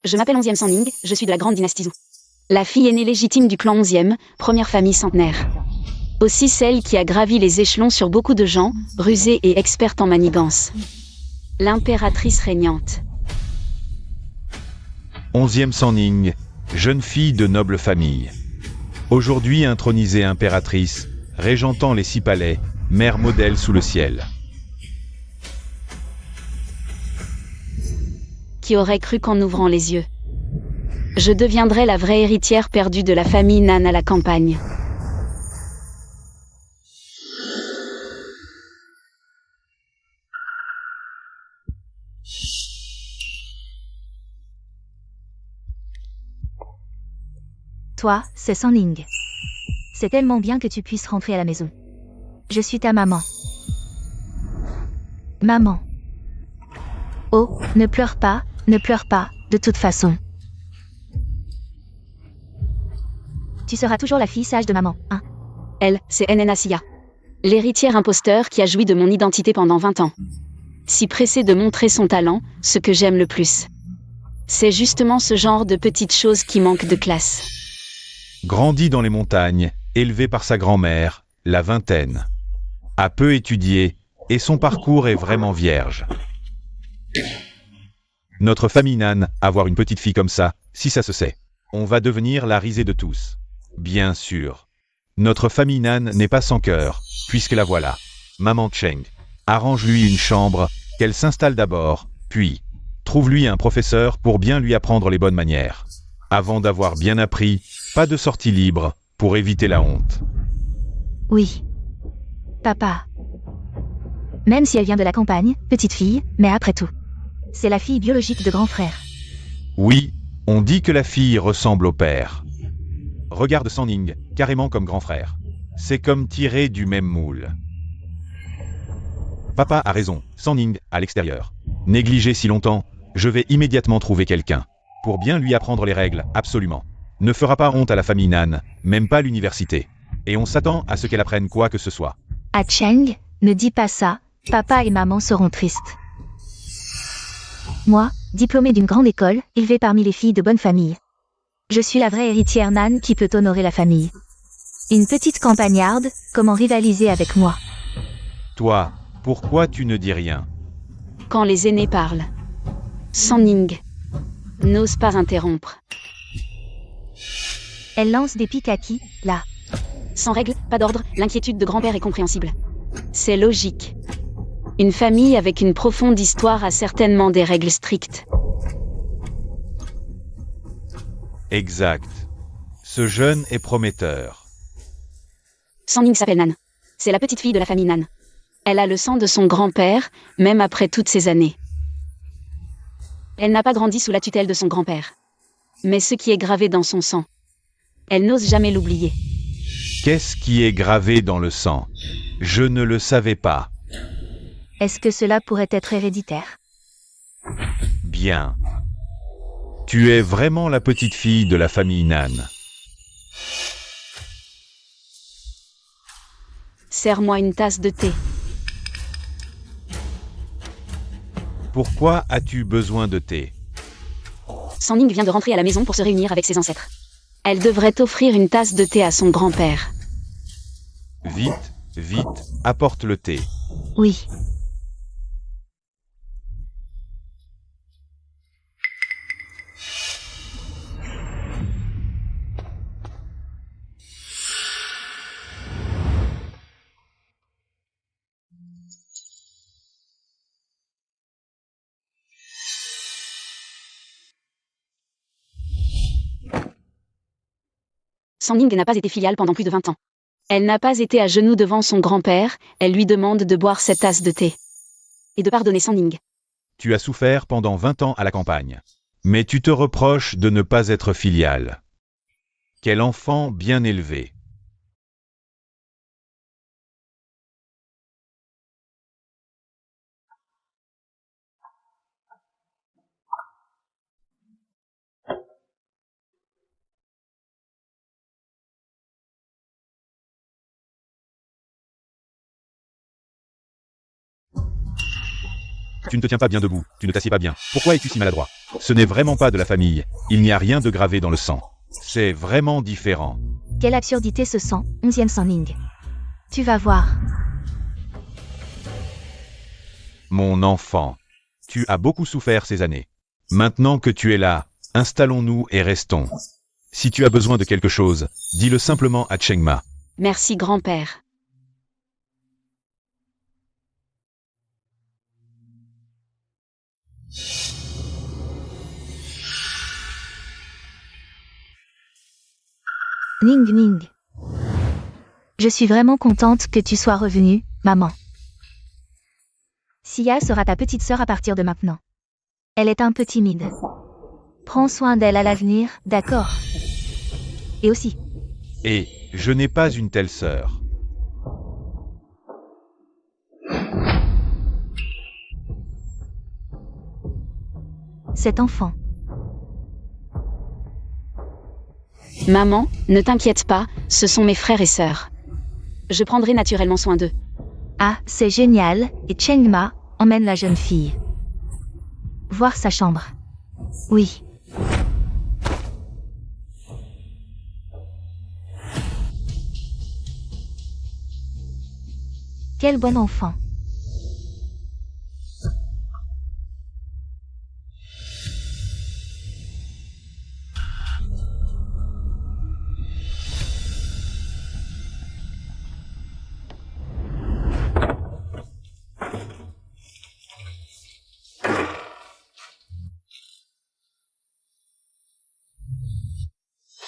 Je m'appelle 11e Sanling, je suis de la grande dynastie Zhou. La fille aînée légitime du clan 11e, première famille centenaire. Aussi celle qui a gravi les échelons sur beaucoup de gens, rusée et experte en manigance. L'impératrice régnante. 11e Sanling, jeune fille de noble famille. Aujourd'hui intronisée impératrice, régentant les 6 palais, mère modèle sous le ciel. Qui aurait cru qu'en ouvrant les yeux, je deviendrais la vraie héritière perdue de la famille Nan à la campagne. Toi, c'est Sanling. C'est tellement bien que tu puisses rentrer à la maison. Je suis ta maman. Maman. Oh, ne pleure pas, de toute façon. Tu seras toujours la fille sage de maman, hein? Elle, c'est Nn Sia. L'héritière imposteur qui a joui de mon identité pendant 20 ans. Si pressée de montrer son talent, ce que j'aime le plus. C'est justement ce genre de petites choses qui manquent de classe. Grandie dans les montagnes, élevée par sa grand-mère, la vingtaine. A peu étudié, et son parcours est vraiment vierge. Notre famille Nan, avoir une petite fille comme ça, si ça se sait, on va devenir la risée de tous. Bien sûr. Notre famille Nan n'est pas sans cœur, puisque la voilà. Maman Cheng. Arrange-lui une chambre, qu'elle s'installe d'abord, puis trouve-lui un professeur pour bien lui apprendre les bonnes manières. Avant d'avoir bien appris, pas de sortie libre, pour éviter la honte. Oui. Papa. Même si elle vient de la campagne, petite fille, mais après tout. C'est la fille biologique de grand frère. Oui, on dit que la fille ressemble au père. Regarde Sanling, carrément comme grand frère. C'est comme tiré du même moule. Papa a raison, Sanling, à l'extérieur. Négligé si longtemps, je vais immédiatement trouver quelqu'un. Pour bien lui apprendre les règles, absolument. Ne fera pas honte à la famille Nan, même pas l'université. Et on s'attend à ce qu'elle apprenne quoi que ce soit. À Cheng, ne dis pas ça, papa et maman seront tristes. Moi, diplômée d'une grande école, élevée parmi les filles de bonne famille. Je suis la vraie héritière Nan qui peut honorer la famille. Une petite campagnarde, comment rivaliser avec moi? Toi, pourquoi tu ne dis rien? Quand les aînés parlent. Sanling n'ose pas interrompre. Elle lance des pics à qui, là? Sans règle, pas d'ordre, l'inquiétude de grand-père est compréhensible. C'est logique. Une famille avec une profonde histoire a certainement des règles strictes. Exact. Ce jeune est prometteur. Sanling s'appelle Nan. C'est la petite fille de la famille Nan. Elle a le sang de son grand-père, même après toutes ces années. Elle n'a pas grandi sous la tutelle de son grand-père. Mais ce qui est gravé dans son sang, elle n'ose jamais l'oublier. Qu'est-ce qui est gravé dans le sang? Je ne le savais pas. Est-ce que cela pourrait être héréditaire? Bien. Tu es vraiment la petite fille de la famille Nan. Sers-moi une tasse de thé. Pourquoi as-tu besoin de thé? Sanling vient de rentrer à la maison pour se réunir avec ses ancêtres. Elle devrait offrir une tasse de thé à son grand-père. Vite, vite, apporte le thé. Oui. Sanling n'a pas été filiale pendant plus de 20 ans. Elle n'a pas été à genoux devant son grand-père, elle lui demande de boire cette tasse de thé. Et de pardonner Sanling. Tu as souffert pendant 20 ans à la campagne. Mais tu te reproches de ne pas être filiale. Quel enfant bien élevé. Tu ne te tiens pas bien debout, tu ne t'assieds pas bien. Pourquoi es-tu si maladroit? Ce n'est vraiment pas de la famille. Il n'y a rien de gravé dans le sang. C'est vraiment différent. Quelle absurdité ce sang, 11e Sanning. Tu vas voir. Mon enfant, tu as beaucoup souffert ces années. Maintenant que tu es là, installons-nous et restons. Si tu as besoin de quelque chose, dis-le simplement à Chengma. Merci grand-père. Ning Ning. Je suis vraiment contente que tu sois revenue, maman. Sia sera ta petite sœur à partir de maintenant. Elle est un peu timide. Prends soin d'elle à l'avenir, d'accord? Et aussi, Et je n'ai pas une telle sœur. cet enfant. Maman, ne t'inquiète pas, ce sont mes frères et sœurs. Je prendrai naturellement soin d'eux. Ah, c'est génial, et Chengma emmène la jeune fille. Voir sa chambre. Oui. Quel bon enfant.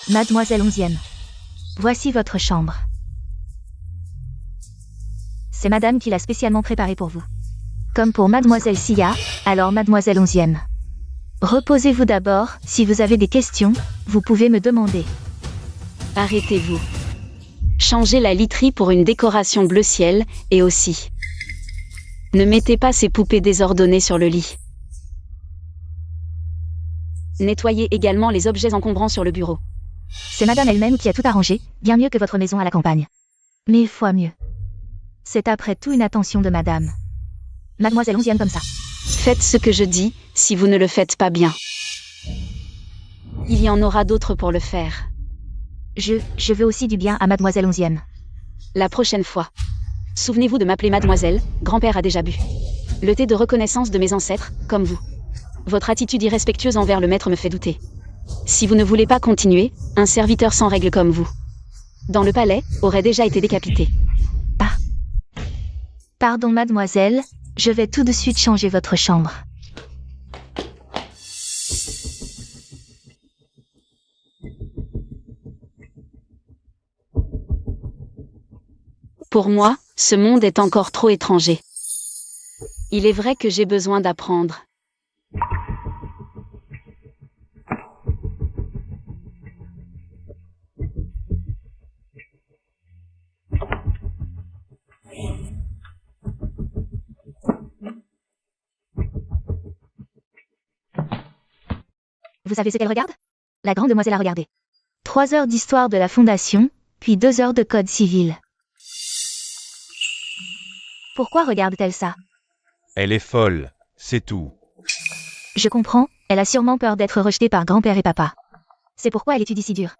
Mademoiselle 11e. Voici votre chambre. C'est madame qui l'a spécialement préparée pour vous. Comme pour mademoiselle Sia, alors mademoiselle 11e. Reposez-vous d'abord, si vous avez des questions, vous pouvez me demander. Arrêtez-vous. Changez la literie pour une décoration bleu ciel, et aussi. Ne mettez pas ces poupées désordonnées sur le lit. Nettoyez également les objets encombrants sur le bureau. C'est madame elle-même qui a tout arrangé, bien mieux que votre maison à la campagne. 1000 fois mieux. C'est après tout une attention de madame. Mademoiselle 11e comme ça. Faites ce que je dis, si vous ne le faites pas bien. Il y en aura d'autres pour le faire. Je veux aussi du bien à mademoiselle 11e. La prochaine fois. Souvenez-vous de m'appeler mademoiselle, grand-père a déjà bu. Le thé de reconnaissance de mes ancêtres, comme vous. Votre attitude irrespectueuse envers le maître me fait douter. Si vous ne voulez pas continuer, un serviteur sans règle comme vous, dans le palais, aurait déjà été décapité. Ah. Pardon mademoiselle, je vais tout de suite changer votre chambre. Pour moi, ce monde est encore trop étranger. Il est vrai que j'ai besoin d'apprendre. Vous savez ce qu'elle regarde? La grande demoiselle a regardé. 3 heures d'histoire de la fondation, puis 2 heures de code civil. Pourquoi regarde-t-elle ça? Elle est folle, c'est tout. Je comprends, elle a sûrement peur d'être rejetée par grand-père et papa. C'est pourquoi elle étudie si dur.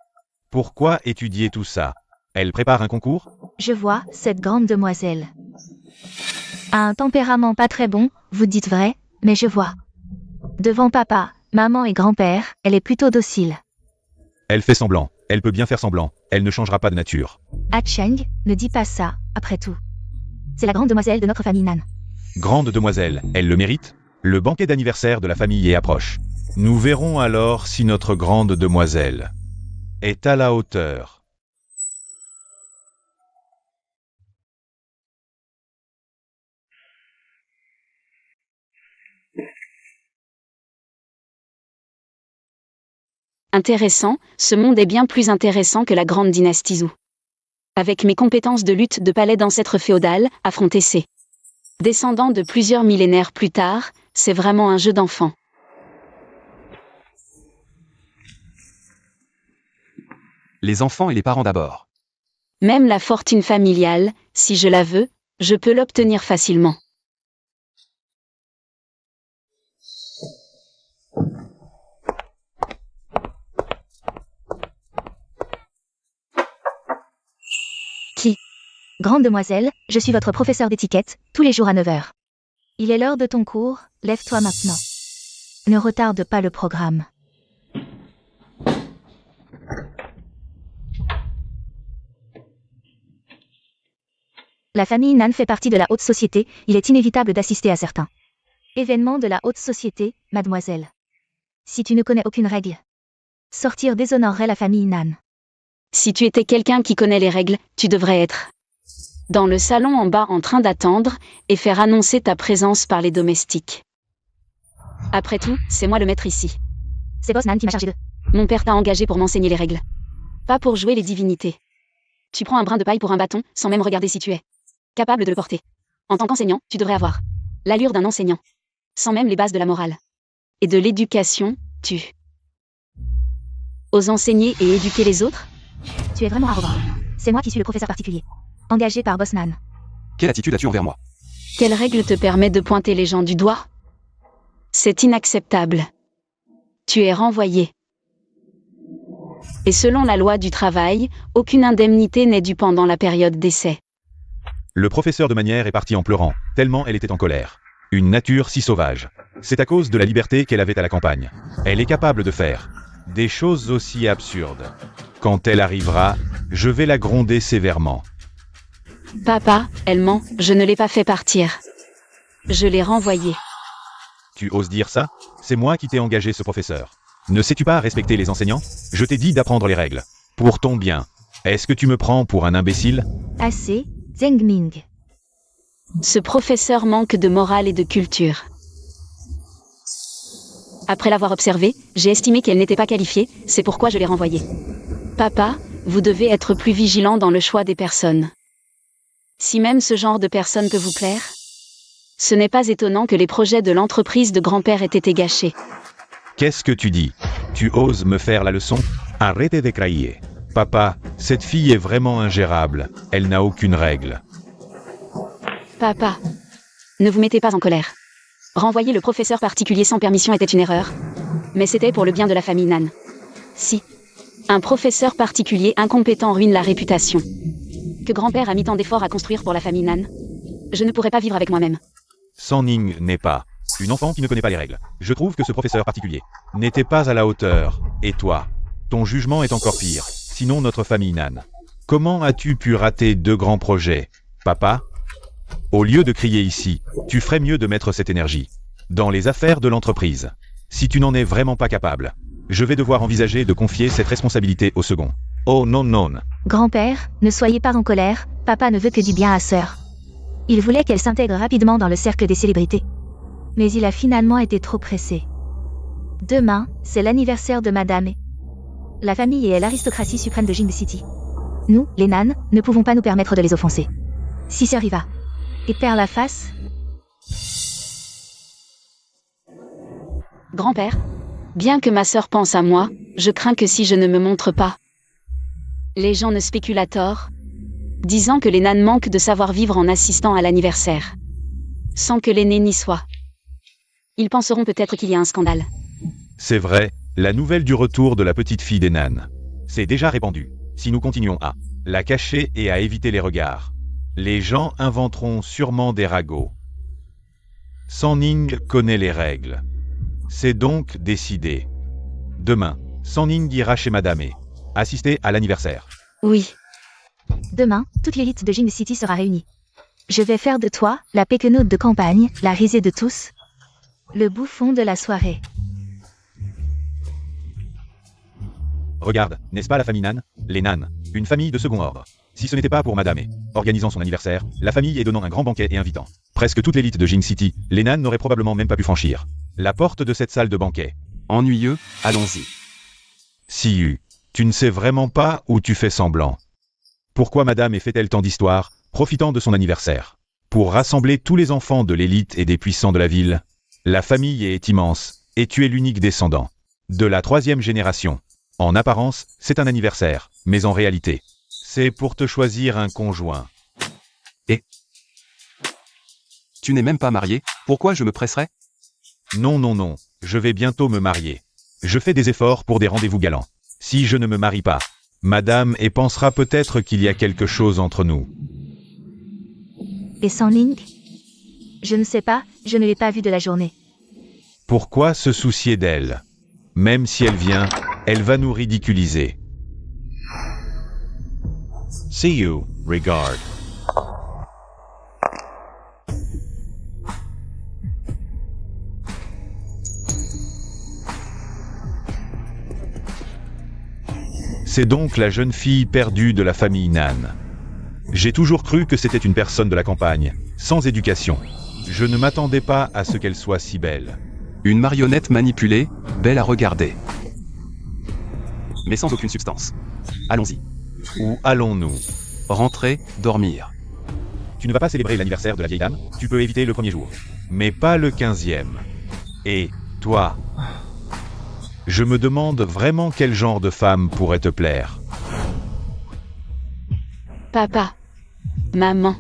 Pourquoi étudier tout ça? Elle prépare un concours? Je vois, cette grande demoiselle. A un tempérament pas très bon, vous dites vrai, mais je vois. Devant papa, maman et grand-père, elle est plutôt docile. Elle fait semblant, elle peut bien faire semblant, elle ne changera pas de nature. Ah Cheng, ne dis pas ça, après tout. C'est la grande demoiselle de notre famille Nan. Grande demoiselle, elle le mérite? Le banquet d'anniversaire de la famille est approche. Nous verrons alors si notre grande demoiselle est à la hauteur. Intéressant, ce monde est bien plus intéressant que la grande dynastie Zhou. Avec mes compétences de lutte de palais d'ancêtre féodal, affronter ces descendants de plusieurs millénaires plus tard, c'est vraiment un jeu d'enfant. Les enfants et les parents d'abord. Même la fortune familiale, si je la veux, je peux l'obtenir facilement. Grande demoiselle, je suis votre professeur d'étiquette, tous les jours à 9 heures. Il est l'heure de ton cours, lève-toi maintenant. Ne retarde pas le programme. La famille Nan fait partie de la haute société, il est inévitable d'assister à certains événements de la haute société, mademoiselle. Si tu ne connais aucune règle, sortir déshonorerait la famille Nan. Si tu étais quelqu'un qui connaît les règles, tu devrais être dans le salon en bas en train d'attendre et faire annoncer ta présence par les domestiques. Après tout, c'est moi le maître ici. C'est Boss Nan qui m'a chargé de... Mon père t'a engagé pour m'enseigner les règles. Pas pour jouer les divinités. Tu prends un brin de paille pour un bâton, sans même regarder si tu es capable de le porter. En tant qu'enseignant, tu devrais avoir l'allure d'un enseignant. Sans même les bases de la morale. Et de l'éducation, tu oses enseigner et éduquer les autres? Tu es vraiment arrogant. C'est moi qui suis le professeur particulier. Engagé par Boss Nan. Quelle attitude as-tu envers moi? Quelle règle te permet de pointer les gens du doigt? C'est inacceptable. Tu es renvoyé. Et selon la loi du travail, aucune indemnité n'est due pendant la période d'essai. Le professeur de manière est parti en pleurant, tellement elle était en colère. Une nature si sauvage. C'est à cause de la liberté qu'elle avait à la campagne. Elle est capable de faire des choses aussi absurdes. Quand elle arrivera, je vais la gronder sévèrement. Papa, elle ment, je ne l'ai pas fait partir. Je l'ai renvoyé. Tu oses dire ça? C'est moi qui t'ai engagé ce professeur. Ne sais-tu pas respecter les enseignants? Je t'ai dit d'apprendre les règles. Pour ton bien. Est-ce que tu me prends pour un imbécile? Assez, Zheng Ming. Ce professeur manque de morale et de culture. Après l'avoir observée, j'ai estimé qu'elle n'était pas qualifiée, c'est pourquoi je l'ai renvoyée. Papa, vous devez être plus vigilant dans le choix des personnes. Si même ce genre de personne peut vous plaire, ce n'est pas étonnant que les projets de l'entreprise de grand-père aient été gâchés. Qu'est-ce que tu dis? Tu oses me faire la leçon? Arrête de crailler. Papa, cette fille est vraiment ingérable. Elle n'a aucune règle. Papa, ne vous mettez pas en colère. Renvoyer le professeur particulier sans permission était une erreur. Mais c'était pour le bien de la famille Nan. Si un professeur particulier incompétent ruine la réputation que grand-père a mis tant d'efforts à construire pour la famille Nan, je ne pourrais pas vivre avec moi-même. Sanning n'est pas une enfant qui ne connaît pas les règles. Je trouve que ce professeur particulier n'était pas à la hauteur. Et toi, ton jugement est encore pire. Sinon notre famille Nan. Comment as-tu pu rater 2 grands projets, papa? Au lieu de crier ici, tu ferais mieux de mettre cette énergie dans les affaires de l'entreprise. Si tu n'en es vraiment pas capable, je vais devoir envisager de confier cette responsabilité au second. Oh non non. Grand-père, ne soyez pas en colère, papa ne veut que du bien à sœur. Il voulait qu'elle s'intègre rapidement dans le cercle des célébrités. Mais il a finalement été trop pressé. Demain, c'est l'anniversaire de Madame et la famille est l'aristocratie suprême de Jing City. Nous, les Nan, ne pouvons pas nous permettre de les offenser. Si ça arriva et perd la face... Grand-père, bien que ma sœur pense à moi, je crains que si je ne me montre pas, les gens ne spéculent à tort, disant que les Nan manquent de savoir-vivre en assistant à l'anniversaire, sans que l'aîné n'y soit. Ils penseront peut-être qu'il y a un scandale. C'est vrai, la nouvelle du retour de la petite fille des Nan. C'est déjà répandu. Si nous continuons à la cacher et à éviter les regards, les gens inventeront sûrement des ragots. Sanning connaît les règles. C'est donc décidé. Demain, Sanning ira chez Madame et assister à l'anniversaire. Oui. Demain, toute l'élite de Jing City sera réunie. Je vais faire de toi, la péquenaude de campagne, la risée de tous, le bouffon de la soirée. Regarde, n'est-ce pas la famille Nan? Les Nan, une famille de second ordre. Si ce n'était pas pour Madame et organisant son anniversaire, la famille et donnant un grand banquet et invitant presque toute l'élite de Jing City, les Nan n'auraient probablement même pas pu franchir la porte de cette salle de banquet. Ennuyeux, allons-y. Siu, tu ne sais vraiment pas ou tu fais semblant? Pourquoi Madame fait-elle tant d'histoires, profitant de son anniversaire? Pour rassembler tous les enfants de l'élite et des puissants de la ville. La famille est immense, et tu es l'unique descendant de la 3e génération. En apparence, c'est un anniversaire, mais en réalité, c'est pour te choisir un conjoint. Et tu n'es même pas marié, pourquoi je me presserais? Non non non, je vais bientôt me marier. Je fais des efforts pour des rendez-vous galants. Si je ne me marie pas, Madame pensera peut-être qu'il y a quelque chose entre nous. Et Sanling? Je ne sais pas, je ne l'ai pas vue de la journée. Pourquoi se soucier d'elle? Même si elle vient, elle va nous ridiculiser. See you, regard. C'est donc la jeune fille perdue de la famille Nan. J'ai toujours cru que c'était une personne de la campagne, sans éducation. Je ne m'attendais pas à ce qu'elle soit si belle. Une marionnette manipulée, belle à regarder. Mais sans aucune substance. Allons-y. Où allons-nous? Rentrer, dormir. Tu ne vas pas célébrer l'anniversaire de la vieille dame? Tu peux éviter le premier jour. Mais pas le 15e. Et, toi? Je me demande vraiment quel genre de femme pourrait te plaire. Papa. Maman.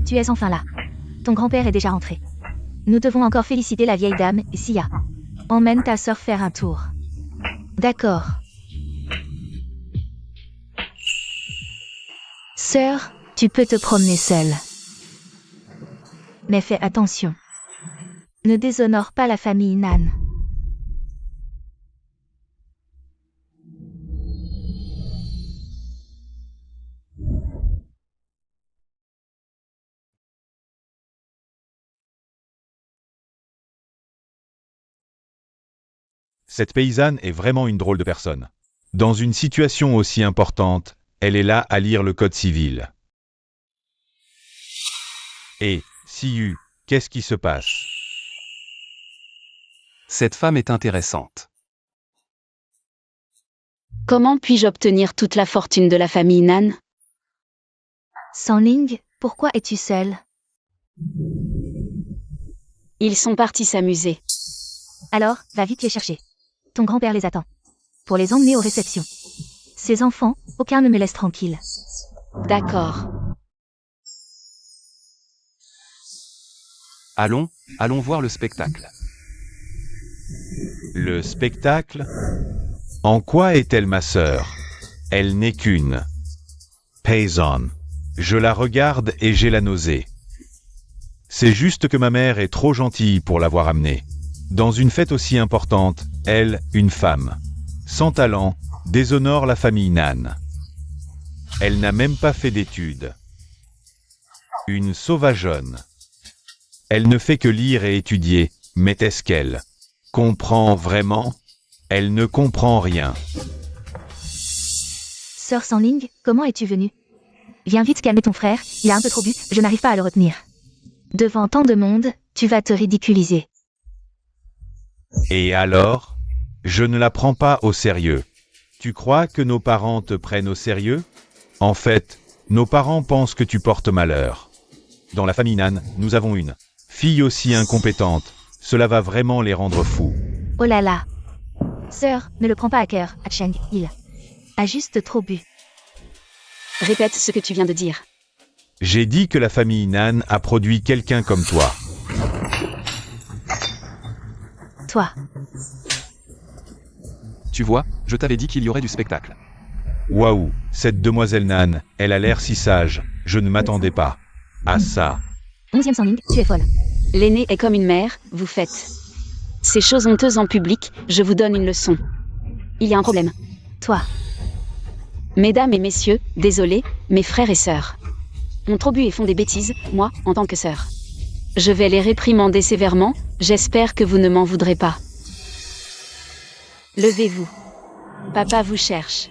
Tu es enfin là. Ton grand-père est déjà rentré. Nous devons encore féliciter la vieille dame, Sia. Emmène ta sœur faire un tour. D'accord. Sœur, tu peux te promener seule. Mais fais attention. Ne déshonore pas la famille Nan. Cette paysanne est vraiment une drôle de personne. Dans une situation aussi importante, elle est là à lire le code civil. Et, Siu, qu'est-ce qui se passe? Cette femme est intéressante. Comment puis-je obtenir toute la fortune de la famille Nan? Sanling, pourquoi es-tu seule? Ils sont partis s'amuser. Alors, va vite les chercher. Ton grand-père les attend. Pour les emmener aux réceptions. Ces enfants, aucun ne me laisse tranquille. D'accord. Allons voir le spectacle. Le spectacle? En quoi est-elle ma sœur? Elle n'est qu'une paysanne. Je la regarde et j'ai la nausée. C'est juste que ma mère est trop gentille pour l'avoir amenée. Dans une fête aussi importante, elle, une femme, sans talent, déshonore la famille Nan. Elle n'a même pas fait d'études. Une sauvageonne. Elle ne fait que lire et étudier, mais est-ce qu'elle comprend vraiment? Elle ne comprend rien. Sœur Sanling, comment es-tu venue? Viens vite calmer ton frère, il a un peu trop bu, je n'arrive pas à le retenir. Devant tant de monde, tu vas te ridiculiser. Et alors? Je ne la prends pas au sérieux. Tu crois que nos parents te prennent au sérieux? En fait, nos parents pensent que tu portes malheur. Dans la famille Nan, nous avons une fille aussi incompétente. Cela va vraiment les rendre fous. Oh là là. Sœur, ne le prends pas à cœur, Cheng, il a juste trop bu. Répète ce que tu viens de dire. J'ai dit que la famille Nan a produit quelqu'un comme toi. Toi. Tu vois, je t'avais dit qu'il y aurait du spectacle. Waouh, cette demoiselle Nan, elle a l'air si sage. Je ne m'attendais pas à ça. 11e Sanling, tu es folle. L'aîné est comme une mère, vous faites ces choses honteuses en public, je vous donne une leçon. Il y a un problème. Toi. Mesdames et messieurs, désolé, mes frères et sœurs ont trop bu et font des bêtises, moi, en tant que sœur. Je vais les réprimander sévèrement, j'espère que vous ne m'en voudrez pas. Levez-vous. Papa vous cherche.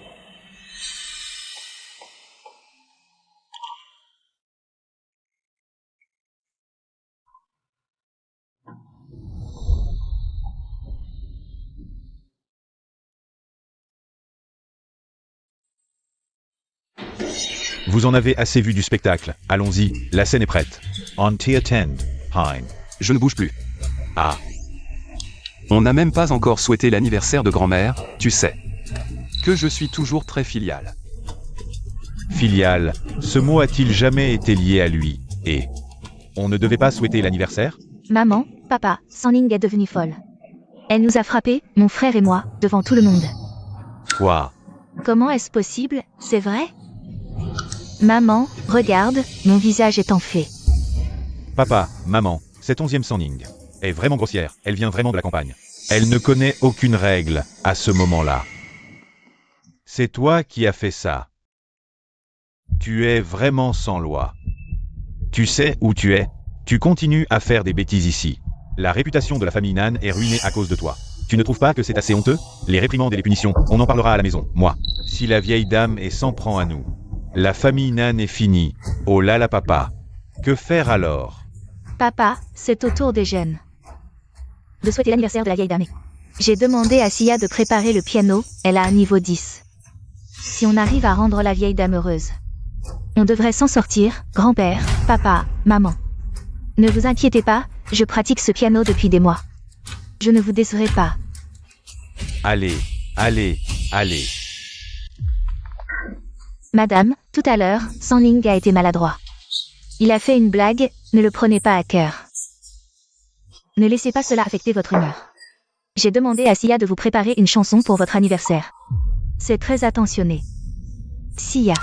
Vous en avez assez vu du spectacle. Allons-y, la scène est prête. On t'y attend, Hein. Je ne bouge plus. Ah, On n'a même pas encore souhaité l'anniversaire de grand-mère, tu sais. Que je suis toujours très filial. filiale, ce mot a-t-il jamais été lié à lui? Et on ne devait pas souhaiter l'anniversaire? Maman, papa, Sanling est devenue folle. Elle nous a frappés, mon frère et moi, devant tout le monde. Quoi? Comment est-ce possible, c'est vrai? Maman, regarde, mon visage est en fée. Papa, maman, cette 11e Sanning est vraiment grossière, elle vient vraiment de la campagne. Elle ne connaît aucune règle à ce moment-là. C'est toi qui as fait ça. Tu es vraiment sans loi. Tu sais où tu es? Tu continues à faire des bêtises ici. La réputation de la famille Nan est ruinée à cause de toi. Tu ne trouves pas que c'est assez honteux? Les réprimandes et les punitions, on en parlera à la maison, moi. Si la vieille dame s'en prend à nous. La famille Nan est finie. Oh là là papa. Que faire alors? Papa, c'est au tour des jeunes de souhaiter l'anniversaire de la vieille dame. J'ai demandé à Sia de préparer le piano, elle a un niveau 10. Si on arrive à rendre la vieille dame heureuse, on devrait s'en sortir, grand-père, papa, maman. Ne vous inquiétez pas, je pratique ce piano depuis des mois. Je ne vous décerai pas. Allez, allez, allez. Madame, tout à l'heure, Sanling a été maladroit. Il a fait une blague, ne le prenez pas à cœur. Ne laissez pas cela affecter votre humeur. J'ai demandé à Sia de vous préparer une chanson pour votre anniversaire. C'est très attentionné. Sia.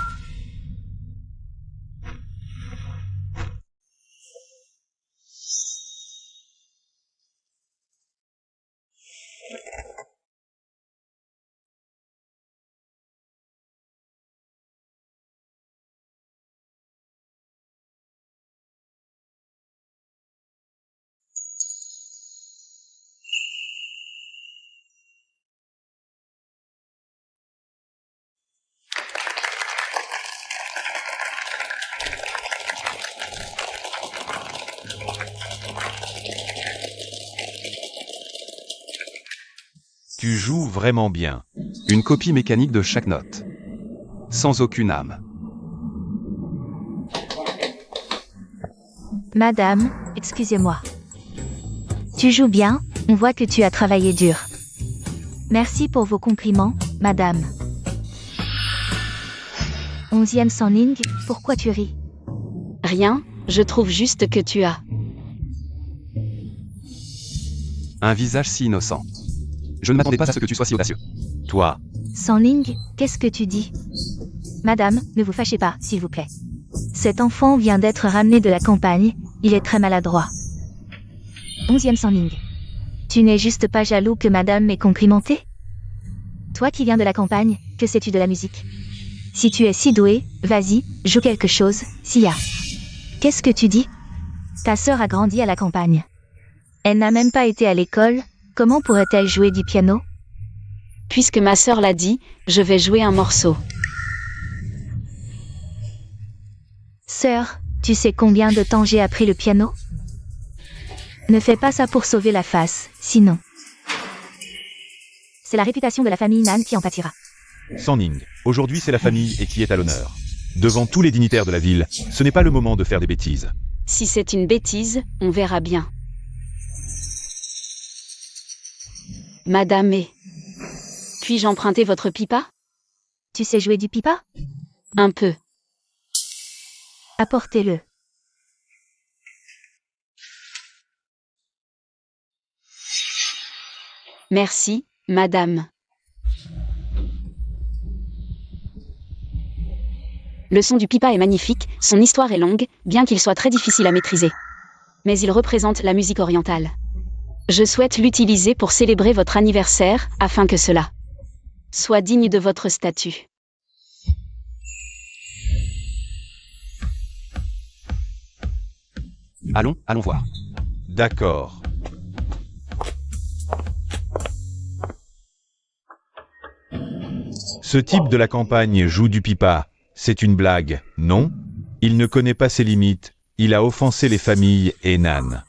Tu joues vraiment bien. Une copie mécanique de chaque note. Sans aucune âme. Madame, excusez-moi. Tu joues bien, on voit que tu as travaillé dur. Merci pour vos compliments, madame. 11e Sanling, pourquoi tu ris? Rien, je trouve juste que tu as. Un visage si innocent. Je ne m'attendais pas à ce que tu sois si audacieux. Toi, Sanling, qu'est-ce que tu dis? Madame, ne vous fâchez pas, s'il vous plaît. Cet enfant vient d'être ramené de la campagne, il est très maladroit. 11e Sanling. Tu n'es juste pas jaloux que madame m'ait complimenté? Toi qui viens de la campagne, que sais-tu de la musique? Si tu es si doué, vas-y, joue quelque chose, Sia. Qu'est-ce que tu dis? Ta sœur a grandi à la campagne. Elle n'a même pas été à l'école, comment pourrait-elle jouer du piano? Puisque ma sœur l'a dit, je vais jouer un morceau. Sœur, tu sais combien de temps j'ai appris le piano? Ne fais pas ça pour sauver la face, sinon. C'est la réputation de la famille Nan qui en pâtira. Sanning, aujourd'hui c'est la famille et qui est à l'honneur. Devant tous les dignitaires de la ville, ce n'est pas le moment de faire des bêtises. Si c'est une bêtise, on verra bien. Madame puis-je emprunter votre pipa? Tu sais jouer du pipa? Un peu. Apportez-le. Merci, madame. Le son du pipa est magnifique, son histoire est longue, bien qu'il soit très difficile à maîtriser. Mais il représente la musique orientale. Je souhaite l'utiliser pour célébrer votre anniversaire, afin que cela soit digne de votre statut. Allons voir. D'accord. Ce type de la campagne joue du pipa. C'est une blague, non? Il ne connaît pas ses limites. Il a offensé les familles et Nan.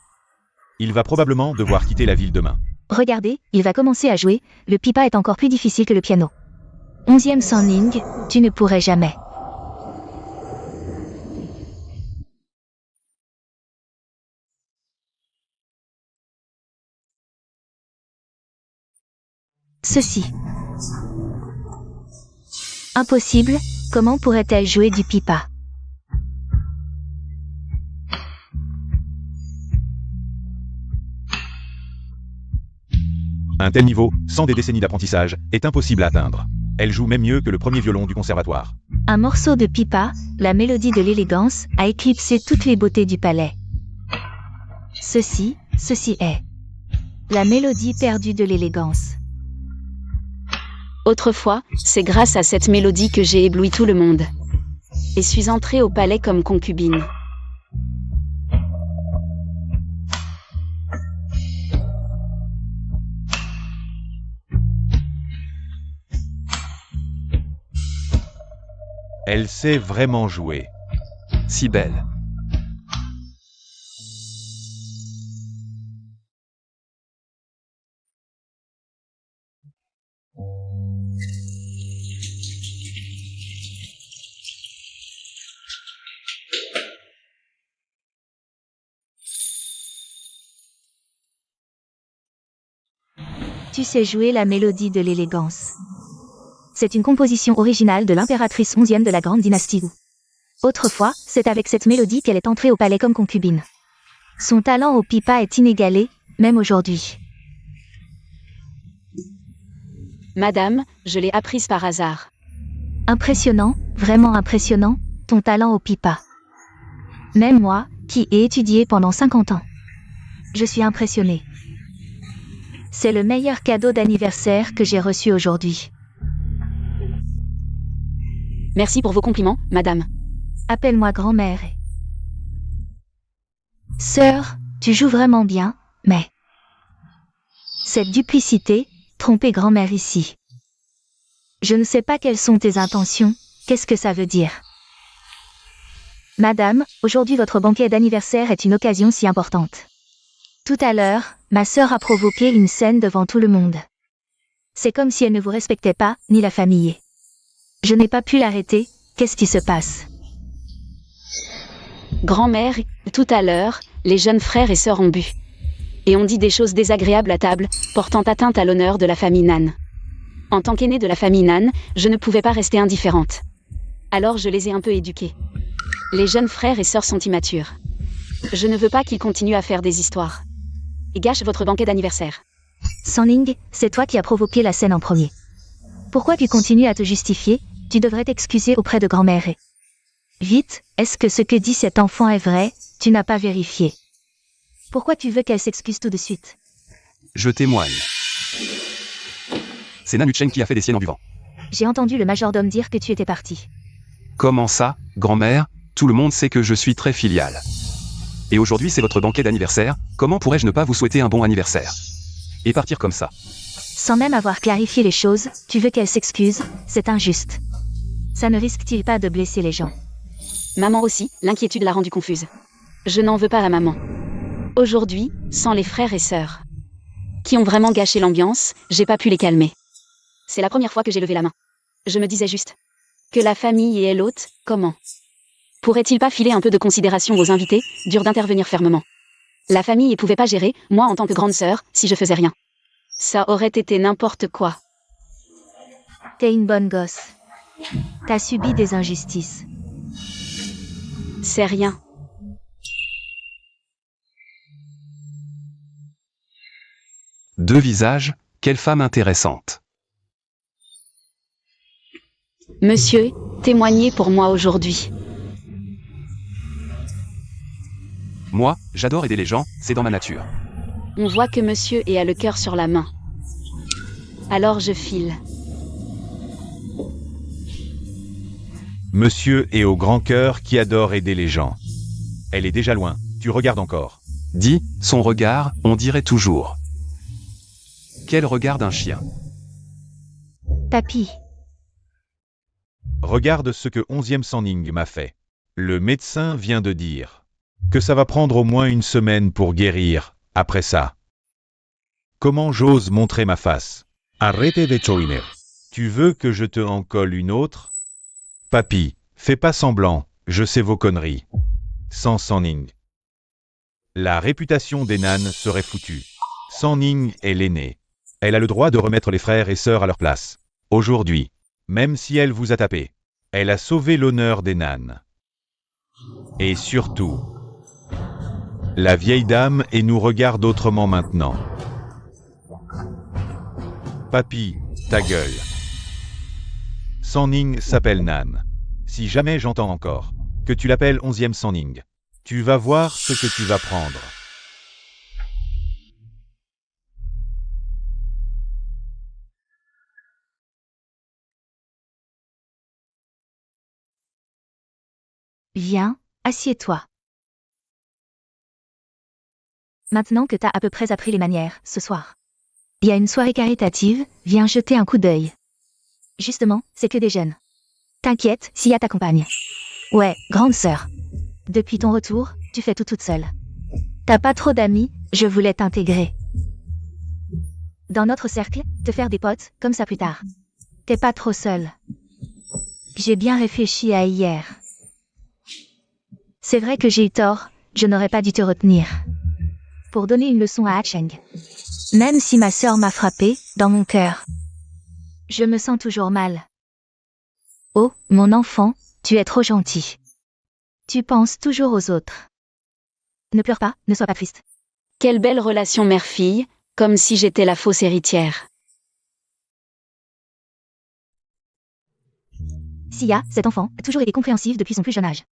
Il va probablement devoir quitter la ville demain. Regardez, il va commencer à jouer, le pipa est encore plus difficile que le piano. 11e Sanling, tu ne pourrais jamais. Ceci. Impossible, comment pourrait-elle jouer du pipa? Un tel niveau, sans des décennies d'apprentissage, est impossible à atteindre. Elle joue même mieux que le premier violon du conservatoire. Un morceau de pipa, la mélodie de l'élégance, a éclipsé toutes les beautés du palais. Ceci est la mélodie perdue de l'élégance. Autrefois, c'est grâce à cette mélodie que j'ai ébloui tout le monde. Et suis entrée au palais comme concubine. Elle sait vraiment jouer. Si belle. Tu sais jouer la mélodie de l'élégance. C'est une composition originale de l'impératrice 11e de la grande dynastie Wu. Autrefois, c'est avec cette mélodie qu'elle est entrée au palais comme concubine. Son talent au pipa est inégalé, même aujourd'hui. Madame, je l'ai apprise par hasard. Impressionnant, vraiment impressionnant, ton talent au pipa. Même moi, qui ai étudié pendant 50 ans. Je suis impressionnée. C'est le meilleur cadeau d'anniversaire que j'ai reçu aujourd'hui. Merci pour vos compliments, madame. Appelle-moi grand-mère. Sœur, tu joues vraiment bien, mais... Cette duplicité, tromper grand-mère ici. Je ne sais pas quelles sont tes intentions, qu'est-ce que ça veut dire? Madame, aujourd'hui votre banquet d'anniversaire est une occasion si importante. Tout à l'heure, ma sœur a provoqué une scène devant tout le monde. C'est comme si elle ne vous respectait pas, ni la famille. Je n'ai pas pu l'arrêter, qu'est-ce qui se passe? Grand-mère, tout à l'heure, les jeunes frères et sœurs ont bu. Et ont dit des choses désagréables à table, portant atteinte à l'honneur de la famille Nan. En tant qu'aînée de la famille Nan, je ne pouvais pas rester indifférente. Alors je les ai un peu éduqués. Les jeunes frères et sœurs sont immatures. Je ne veux pas qu'ils continuent à faire des histoires. Et gâchent votre banquet d'anniversaire. Sanning, c'est toi qui as provoqué la scène en premier. Pourquoi tu continues à te justifier? Tu devrais t'excuser auprès de grand-mère. Vite, est-ce que ce que dit cet enfant est vrai? Tu n'as pas vérifié. Pourquoi tu veux qu'elle s'excuse tout de suite? Je témoigne. C'est Nan Ucheng qui a fait des siennes en buvant. J'ai entendu le majordome dire que tu étais parti. Comment ça, grand-mère? Tout le monde sait que je suis très filiale. Et aujourd'hui c'est votre banquet d'anniversaire, comment pourrais-je ne pas vous souhaiter un bon anniversaire? Et partir comme ça. Sans même avoir clarifié les choses, tu veux qu'elle s'excuse, c'est injuste. Ça ne risque-t-il pas de blesser les gens? Maman aussi, l'inquiétude l'a rendue confuse. Je n'en veux pas à maman. Aujourd'hui, sans les frères et sœurs, qui ont vraiment gâché l'ambiance, j'ai pas pu les calmer. C'est la première fois que j'ai levé la main. Je me disais juste que la famille et l'hôte, comment? Pourrait-il pas filer un peu de considération aux invités, dur d'intervenir fermement? La famille ne pouvait pas gérer, moi en tant que grande sœur, si je faisais rien. Ça aurait été n'importe quoi. T'es une bonne gosse. T'as subi des injustices. C'est rien. Deux visages, quelle femme intéressante. Monsieur, témoignez pour moi aujourd'hui. Moi, j'adore aider les gens, c'est dans ma nature. On voit que monsieur a le cœur sur la main. Alors je file. Monsieur est au grand cœur qui adore aider les gens. Elle est déjà loin, tu regardes encore. Dis, son regard, on dirait toujours. Quel regard d'un chien. Papy. Regarde ce que 11e Sanning m'a fait. Le médecin vient de dire que ça va prendre au moins une semaine pour guérir, après ça. Comment j'ose montrer ma face? Arrête de chouiner. Tu veux que je te en colle une autre? Papy, fais pas semblant, je sais vos conneries. Sans Sanning. La réputation des Nan serait foutue. Sanning est l'aînée. Elle a le droit de remettre les frères et sœurs à leur place. Aujourd'hui, même si elle vous a tapé, elle a sauvé l'honneur des Nan. Et surtout, la vieille dame et nous regarde autrement maintenant. Papy, ta gueule. Sanning s'appelle Nan. Si jamais j'entends encore que tu l'appelles 11e Sanning, tu vas voir ce que tu vas prendre. Viens, assieds-toi. Maintenant que t'as à peu près appris les manières, ce soir. Il y a une soirée caritative, viens jeter un coup d'œil. Justement, c'est que des jeunes. T'inquiète, Sia t'accompagne. Ouais, grande sœur. Depuis ton retour, tu fais tout toute seule. T'as pas trop d'amis, je voulais t'intégrer. Dans notre cercle, te faire des potes, comme ça plus tard. T'es pas trop seule. J'ai bien réfléchi à hier. C'est vrai que j'ai eu tort, je n'aurais pas dû te retenir. Pour donner une leçon à Cheng. Même si ma sœur m'a frappé, dans mon cœur. Je me sens toujours mal. Oh, mon enfant, tu es trop gentil. Tu penses toujours aux autres. Ne pleure pas, ne sois pas triste. Quelle belle relation mère-fille, comme si j'étais la fausse héritière. Sia, cet enfant, a toujours été compréhensive depuis son plus jeune âge.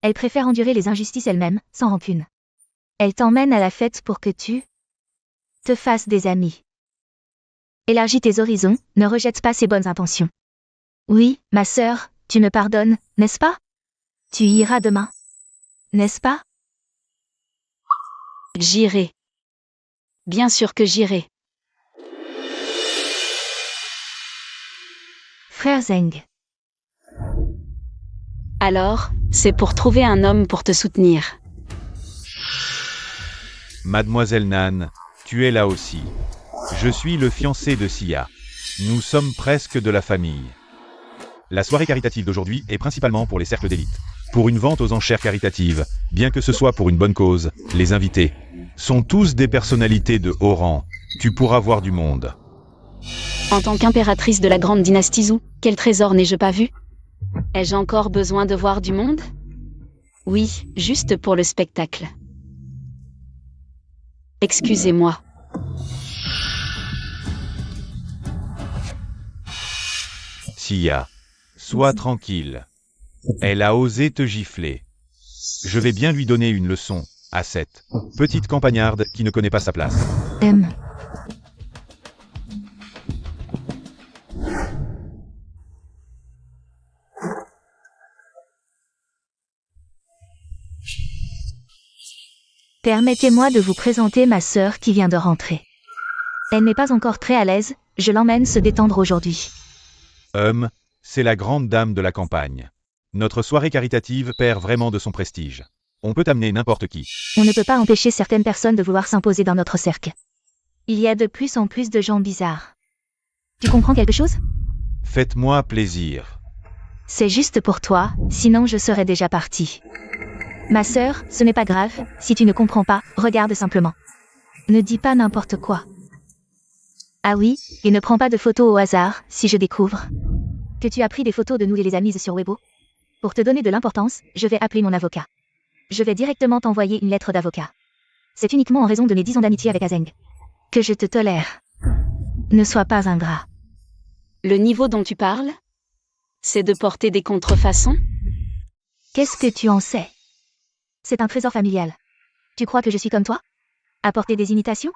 Elle préfère endurer les injustices elle-même, sans rancune. Elle t'emmène à la fête pour que tu te fasses des amis. Élargis tes horizons, ne rejette pas ses bonnes intentions. Oui, ma sœur, tu me pardonnes, n'est-ce pas? Tu y iras demain. N'est-ce pas? J'irai. Bien sûr que j'irai. Frère Zeng. Alors, c'est pour trouver un homme pour te soutenir. Mademoiselle Nan, tu es là aussi. Je suis le fiancé de Sia. Nous sommes presque de la famille. La soirée caritative d'aujourd'hui est principalement pour les cercles d'élite. Pour une vente aux enchères caritatives, bien que ce soit pour une bonne cause, les invités sont tous des personnalités de haut rang. Tu pourras voir du monde. En tant qu'impératrice de la grande dynastie Zhou, quel trésor n'ai-je pas vu? Ai-je encore besoin de voir du monde? Oui, juste pour le spectacle. Excusez-moi. Sia, sois tranquille. Elle a osé te gifler. Je vais bien lui donner une leçon, à cette petite campagnarde qui ne connaît pas sa place. Permettez-moi de vous présenter ma sœur qui vient de rentrer. Elle n'est pas encore très à l'aise, je l'emmène se détendre aujourd'hui. C'est la grande dame de la campagne. Notre soirée caritative perd vraiment de son prestige. On peut amener n'importe qui. On ne peut pas empêcher certaines personnes de vouloir s'imposer dans notre cercle. Il y a de plus en plus de gens bizarres. Tu comprends quelque chose? Faites-moi plaisir. C'est juste pour toi, sinon je serais déjà partie. Ma sœur, ce n'est pas grave, si tu ne comprends pas, regarde simplement. Ne dis pas n'importe quoi. Ah oui, et ne prends pas de photos au hasard, si je découvre que tu as pris des photos de nous et les as mises sur Weibo. Pour te donner de l'importance, je vais appeler mon avocat. Je vais directement t'envoyer une lettre d'avocat. C'est uniquement en raison de mes 10 ans d'amitié avec Azeng que je te tolère. Ne sois pas ingrat. Le niveau dont tu parles? C'est de porter des contrefaçons? Qu'est-ce que tu en sais? C'est un trésor familial. Tu crois que je suis comme toi? Apporter des imitations?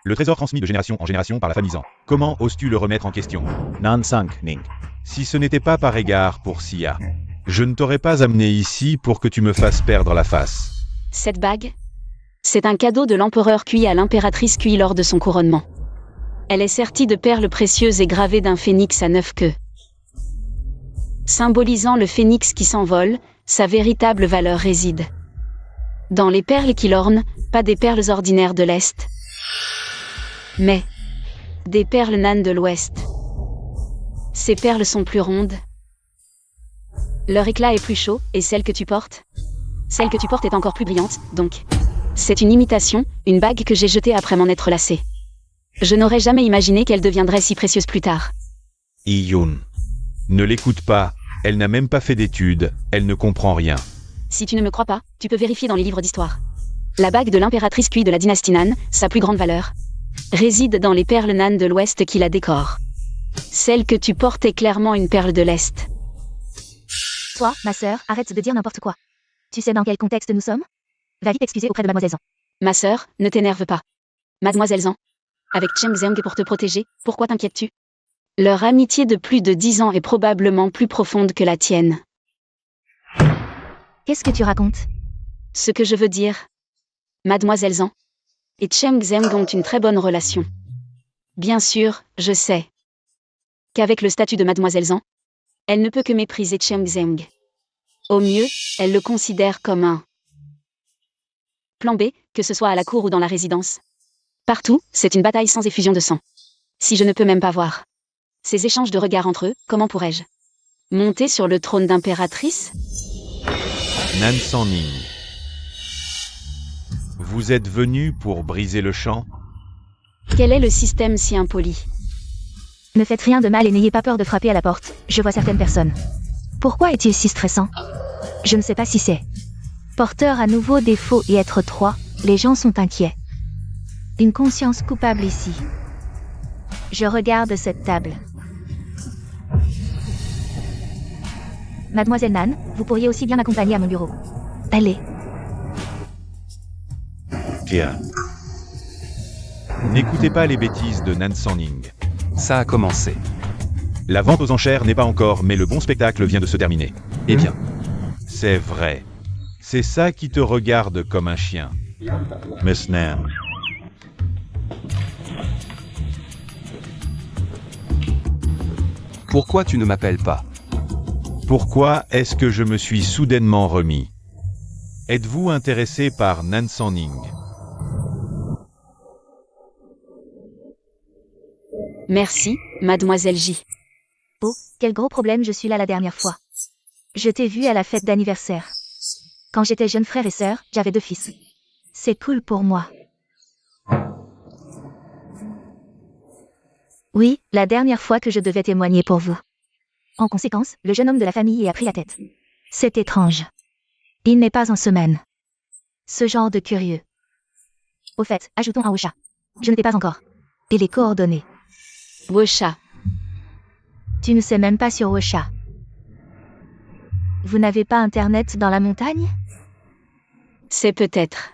Le trésor transmis de génération en génération par la famille Zhang. Comment oses-tu le remettre en question? Nansang Ning. Si ce n'était pas par égard pour Sia, je ne t'aurais pas amené ici pour que tu me fasses perdre la face. Cette bague? C'est un cadeau de l'empereur Kui à l'impératrice Kui lors de son couronnement. Elle est sertie de perles précieuses et gravée d'un phénix à 9 queues. Symbolisant le phénix qui s'envole, sa véritable valeur réside dans les perles qui l'ornent, pas des perles ordinaires de l'Est, mais des perles nanes de l'Ouest. Ces perles sont plus rondes. Leur éclat est plus chaud, et celle que tu portes est encore plus brillante, donc. C'est une imitation, une bague que j'ai jetée après m'en être lassée. Je n'aurais jamais imaginé qu'elle deviendrait si précieuse plus tard. Iyun. Ne l'écoute pas, elle n'a même pas fait d'études, elle ne comprend rien. Si tu ne me crois pas, tu peux vérifier dans les livres d'histoire. La bague de l'impératrice Kui de la dynastie Nan, sa plus grande valeur, réside dans les perles nanes de l'Ouest qui la décorent. Celle que tu portes est clairement une perle de l'Est. Toi, ma sœur, arrête de dire n'importe quoi. Tu sais dans quel contexte nous sommes? Va vite t'excuser auprès de Mademoiselle Zhang. Ma sœur, ne t'énerve pas. Mademoiselle Zhang. Avec Cheng Zheng pour te protéger, pourquoi t'inquiètes-tu? Leur amitié de plus de 10 ans est probablement plus profonde que la tienne. Qu'est-ce que tu racontes? Ce que je veux dire. Mademoiselle Zhang et Cheng Zeng ont une très bonne relation. Bien sûr, je sais qu'avec le statut de Mademoiselle Zhang, elle ne peut que mépriser Cheng Zeng. Au mieux, elle le considère comme un plan B, que ce soit à la cour ou dans la résidence. Partout, c'est une bataille sans effusion de sang. Si je ne peux même pas voir ces échanges de regards entre eux, comment pourrais-je monter sur le trône d'impératrice? Nan Sanning. Vous êtes venu pour briser le champ? Quel est le système si impoli? Ne faites rien de mal et n'ayez pas peur de frapper à la porte, je vois certaines personnes. Pourquoi est-il si stressant? Je ne sais pas si c'est porteur à nouveau défaut et être 3, les gens sont inquiets. Une conscience coupable ici. Je regarde cette table. Mademoiselle Nan, vous pourriez aussi bien m'accompagner à mon bureau. Allez. Tiens. N'écoutez pas les bêtises de Nan Sanning. Ça a commencé. La vente aux enchères n'est pas encore, mais le bon spectacle vient de se terminer. Eh bien, C'est vrai. C'est ça qui te regarde comme un chien. Miss Nan. pourquoi tu ne m'appelles pas? Pourquoi est-ce que je me suis soudainement remis? Êtes-vous intéressé par Nan Sanning? Merci, Mademoiselle J. Oh, quel gros problème, je suis là la dernière fois. Je t'ai vu à la fête d'anniversaire. Quand j'étais jeune frère et sœur, j'avais 2 fils. C'est cool pour moi. Oui, la dernière fois que je devais témoigner pour vous. En conséquence, le jeune homme de la famille a pris la tête. C'est étrange. Il n'est pas en semaine. Ce genre de curieux. Au fait, ajoutons un Ocha. Je ne t'ai pas encore. Et les coordonnées. Wosha. Tu ne sais même pas sur Ocha. Vous n'avez pas internet dans la montagne? C'est peut-être.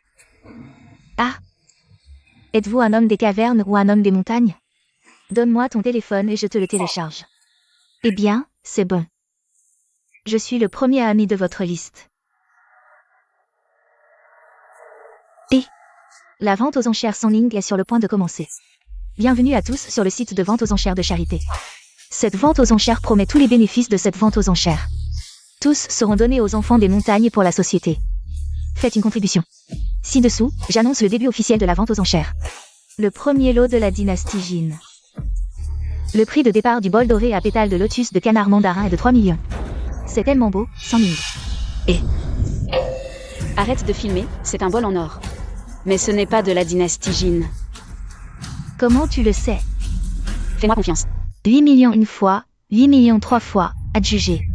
Ah. Êtes-vous un homme des cavernes ou un homme des montagnes? Donne-moi ton téléphone et je te le télécharge. Eh bien, c'est bon. Je suis le premier ami de votre liste. Et la vente aux enchères Sanning est sur le point de commencer. Bienvenue à tous sur le site de vente aux enchères de Charité. Cette vente aux enchères promet tous les bénéfices de cette vente aux enchères. Tous seront donnés aux enfants des montagnes pour la société. Faites une contribution. Ci-dessous, j'annonce le début officiel de la vente aux enchères. Le premier lot de la dynastie Jin. Le prix de départ du bol doré à pétales de lotus de canard mandarin est de 3 millions. C'est tellement beau, 100 000. Et Arrête de filmer, c'est un bol en or. Mais ce n'est pas de la dynastie Jin. comment tu le sais? Fais-moi confiance. 8 millions une fois, 8 millions 3 fois, adjugé.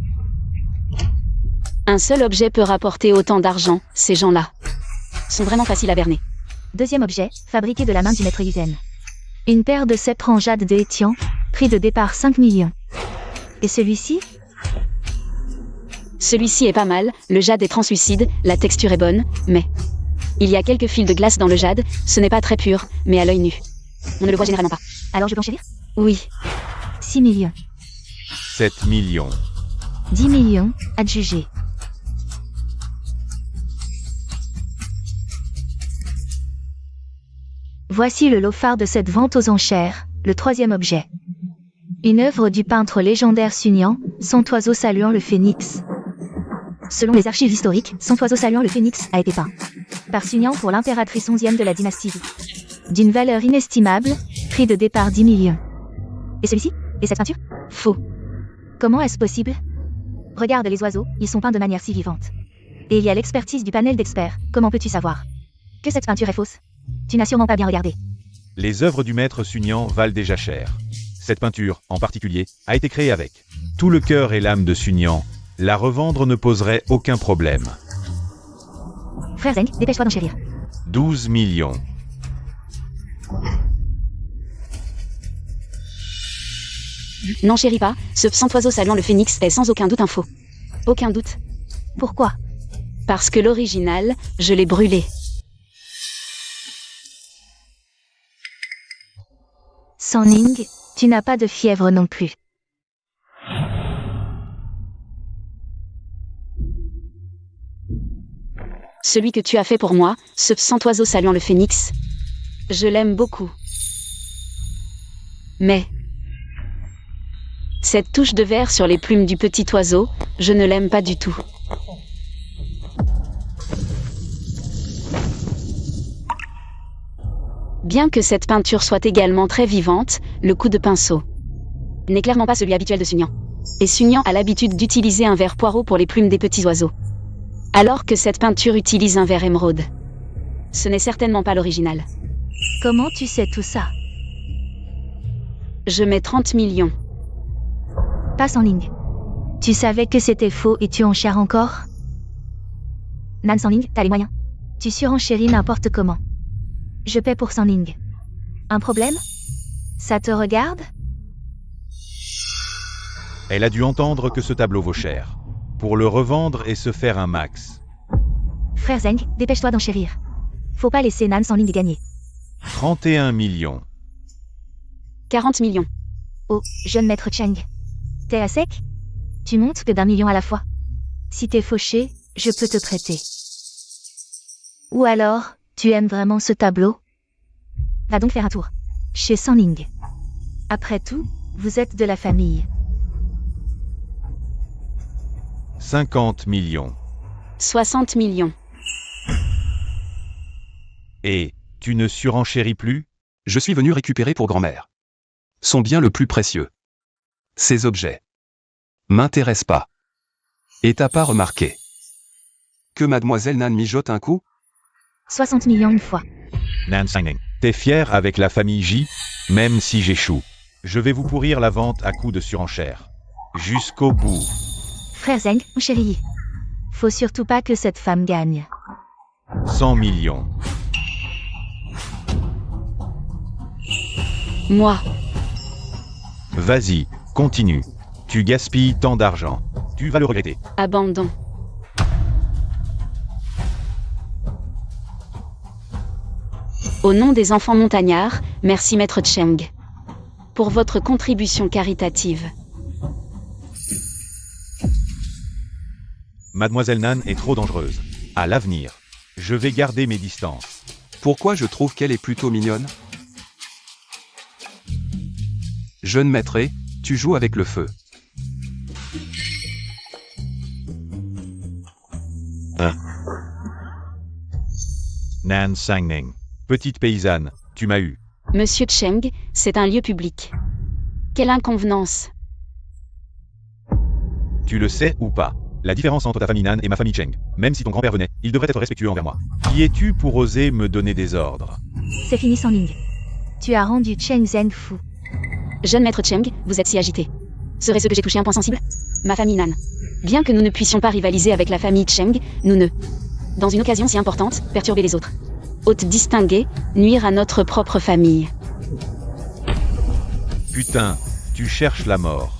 Un seul objet peut rapporter autant d'argent, ces gens-là sont vraiment faciles à berner. Deuxième objet, fabriqué de la main du maître Yuzen. Une paire de sceptres en jade de Étian, prix de départ 5 millions. Et celui-ci? Celui-ci est pas mal, le jade est translucide, la texture est bonne, mais il y a quelques fils de glace dans le jade, ce n'est pas très pur, mais à l'œil nu. On ne le voit généralement pas. Alors je peux enchérir? Oui, 6 millions. 7 millions. 10 millions, adjugé. Voici le lot phare de cette vente aux enchères, le troisième objet. Une œuvre du peintre légendaire Sunian, Cent oiseaux saluant le phénix. Selon les archives historiques, Cent oiseaux saluant le phénix a été peint par Sunian pour l'impératrice 11e de la dynastie Wu. D'une valeur inestimable, prix de départ 10 millions. Et celui-ci? Et cette peinture? Faux. Comment est-ce possible? Regarde les oiseaux, ils sont peints de manière si vivante. Et il y a l'expertise du panel d'experts, comment peux-tu savoir que cette peinture est fausse? Tu n'as sûrement pas bien regardé. Les œuvres du maître Sunian valent déjà cher. Cette peinture, en particulier, a été créée avec tout le cœur et l'âme de Sunian. La revendre ne poserait aucun problème. Frère Zeng, dépêche-toi d'enchérir. 12 millions. n'enchéris pas, ce cent oiseaux saluant le phénix est sans aucun doute un faux. Aucun doute. Pourquoi? Parce que l'original, je l'ai brûlé. Sanning, tu n'as pas de fièvre non plus. Celui que tu as fait pour moi, ce cent oiseau saluant le phénix. Je l'aime beaucoup. Mais cette touche de vert sur les plumes du petit oiseau, je ne l'aime pas du tout. Bien que cette peinture soit également très vivante, le coup de pinceau n'est clairement pas celui habituel de Sunyan. Et Sunyan a l'habitude d'utiliser un vert poireau pour les plumes des petits oiseaux. Alors que cette peinture utilise un vert émeraude. Ce n'est certainement pas l'original. Comment tu sais tout ça? Je mets 30 millions. Passe en ligne. Tu savais que c'était faux et tu enchères encore? Nan Sanling, t'as les moyens. Tu surenchéris n'importe comment. Je paie pour Sanling. Un problème? Ça te regarde? Elle a dû entendre que ce tableau vaut cher. Pour le revendre et se faire un max. Frère Zeng, dépêche-toi d'enchérir. Faut pas laisser Nan Sanling gagner. 31 millions. 40 millions. Oh, jeune maître Cheng. T'es à sec? Tu montes que d'1 million à la fois. Si t'es fauché, je peux te prêter. Ou alors, tu aimes vraiment ce tableau? Va donc faire un tour. Chez Sanling. Après tout, vous êtes de la famille. 50 millions. 60 millions. Et, tu ne surenchéris plus? Je suis venu récupérer pour grand-mère son bien le plus précieux. Ces objets m'intéressent pas. Et t'as pas remarqué que mademoiselle Nan mijote un coup? 60 millions une fois. Nan Signing. T'es fier avec la famille J? Même si j'échoue. Je vais vous pourrir la vente à coups de surenchère. Jusqu'au bout. Frère Zeng, mon chéri. Faut surtout pas que cette femme gagne. 100 millions. Moi. Vas-y, continue. Tu gaspilles tant d'argent. Tu vas le regretter. Abandon. Au nom des enfants montagnards, merci Maître Cheng pour votre contribution caritative. Mademoiselle Nan est trop dangereuse. À l'avenir, je vais garder mes distances. Pourquoi je trouve qu'elle est plutôt mignonne? Jeune maître, tu joues avec le feu. Nan Sangning. Petite paysanne, tu m'as eu. Monsieur Cheng, c'est un lieu public. Quelle inconvenance. Tu le sais ou pas? La différence entre ta famille Nan et ma famille Cheng. Même si ton grand-père venait, il devrait être respectueux envers moi. Qui es-tu pour oser me donner des ordres? C'est fini Sanling. Tu as rendu Cheng Zeng fou. Jeune maître Cheng, vous êtes si agité. Serait-ce que j'ai touché un point sensible? Ma famille Nan. Bien que nous ne puissions pas rivaliser avec la famille Cheng, nous ne, dans une occasion si importante, perturber les autres. Hôte distingué, nuire à notre propre famille. Putain, tu cherches la mort.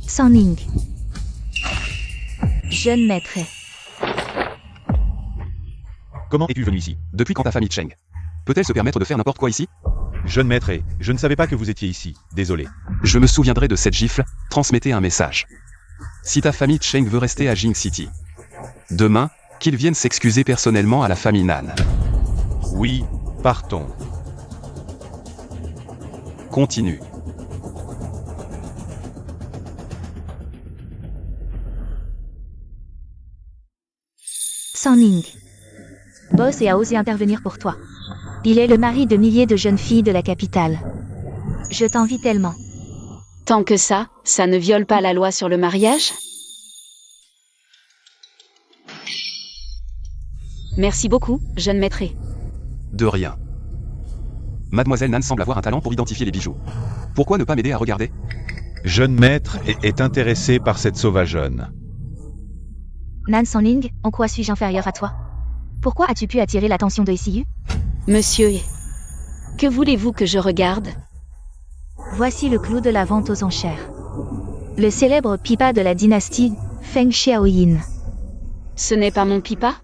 Sanling. Jeune maître. Comment es-tu venu ici? Depuis quand ta famille Cheng peut-elle se permettre de faire n'importe quoi ici? Jeune maître, je ne savais pas que vous étiez ici. Désolé. Je me souviendrai de cette gifle. Transmettez un message. Si ta famille Cheng veut rester à Jing City, demain, qu'ils viennent s'excuser personnellement à la famille Nan. Oui, partons. Continue. Sanling. Boss et a osé intervenir pour toi. Il est le mari de milliers de jeunes filles de la capitale. Je t'envie tellement. Tant que ça ne viole pas la loi sur le mariage? Merci beaucoup, jeune maître. De rien. Mademoiselle Nan semble avoir un talent pour identifier les bijoux. Pourquoi ne pas m'aider à regarder? Jeune maître est intéressé par cette sauvageonne. Nan Sanling, en quoi suis-je inférieur à toi? Pourquoi as-tu pu attirer l'attention de SIU? Monsieur, que voulez-vous que je regarde? Voici le clou de la vente aux enchères. Le célèbre pipa de la dynastie Feng Xiaoyin. Ce n'est pas mon pipa?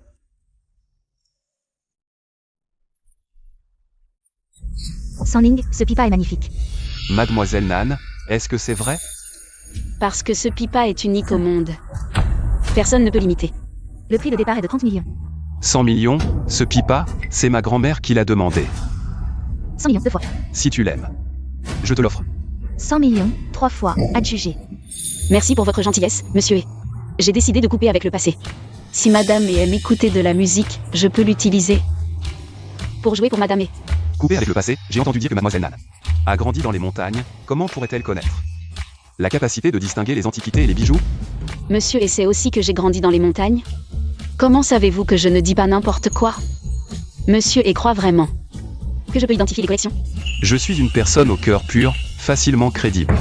Sanling, ce pipa est magnifique. Mademoiselle Nan, est-ce que c'est vrai? Parce que ce pipa est unique au monde. Personne ne peut l'imiter. Le prix de départ est de 30 millions. 100 millions, ce pipa, c'est ma grand-mère qui l'a demandé. 100 millions, 2 fois. Si tu l'aimes. Je te l'offre. 100 millions, 3 fois, adjugé. Merci pour votre gentillesse, monsieur. J'ai décidé de couper avec le passé. Si madame aime écouter de la musique, je peux l'utiliser pour jouer pour madame. Coupé avec le passé, j'ai entendu dire que mademoiselle Nan a grandi dans les montagnes, comment pourrait-elle connaître la capacité de distinguer les antiquités et les bijoux? Monsieur, et c'est aussi que j'ai grandi dans les montagnes? Comment savez-vous que je ne dis pas n'importe quoi? Monsieur, et croit vraiment que je peux identifier les collections? Je suis une personne au cœur pur, facilement crédible.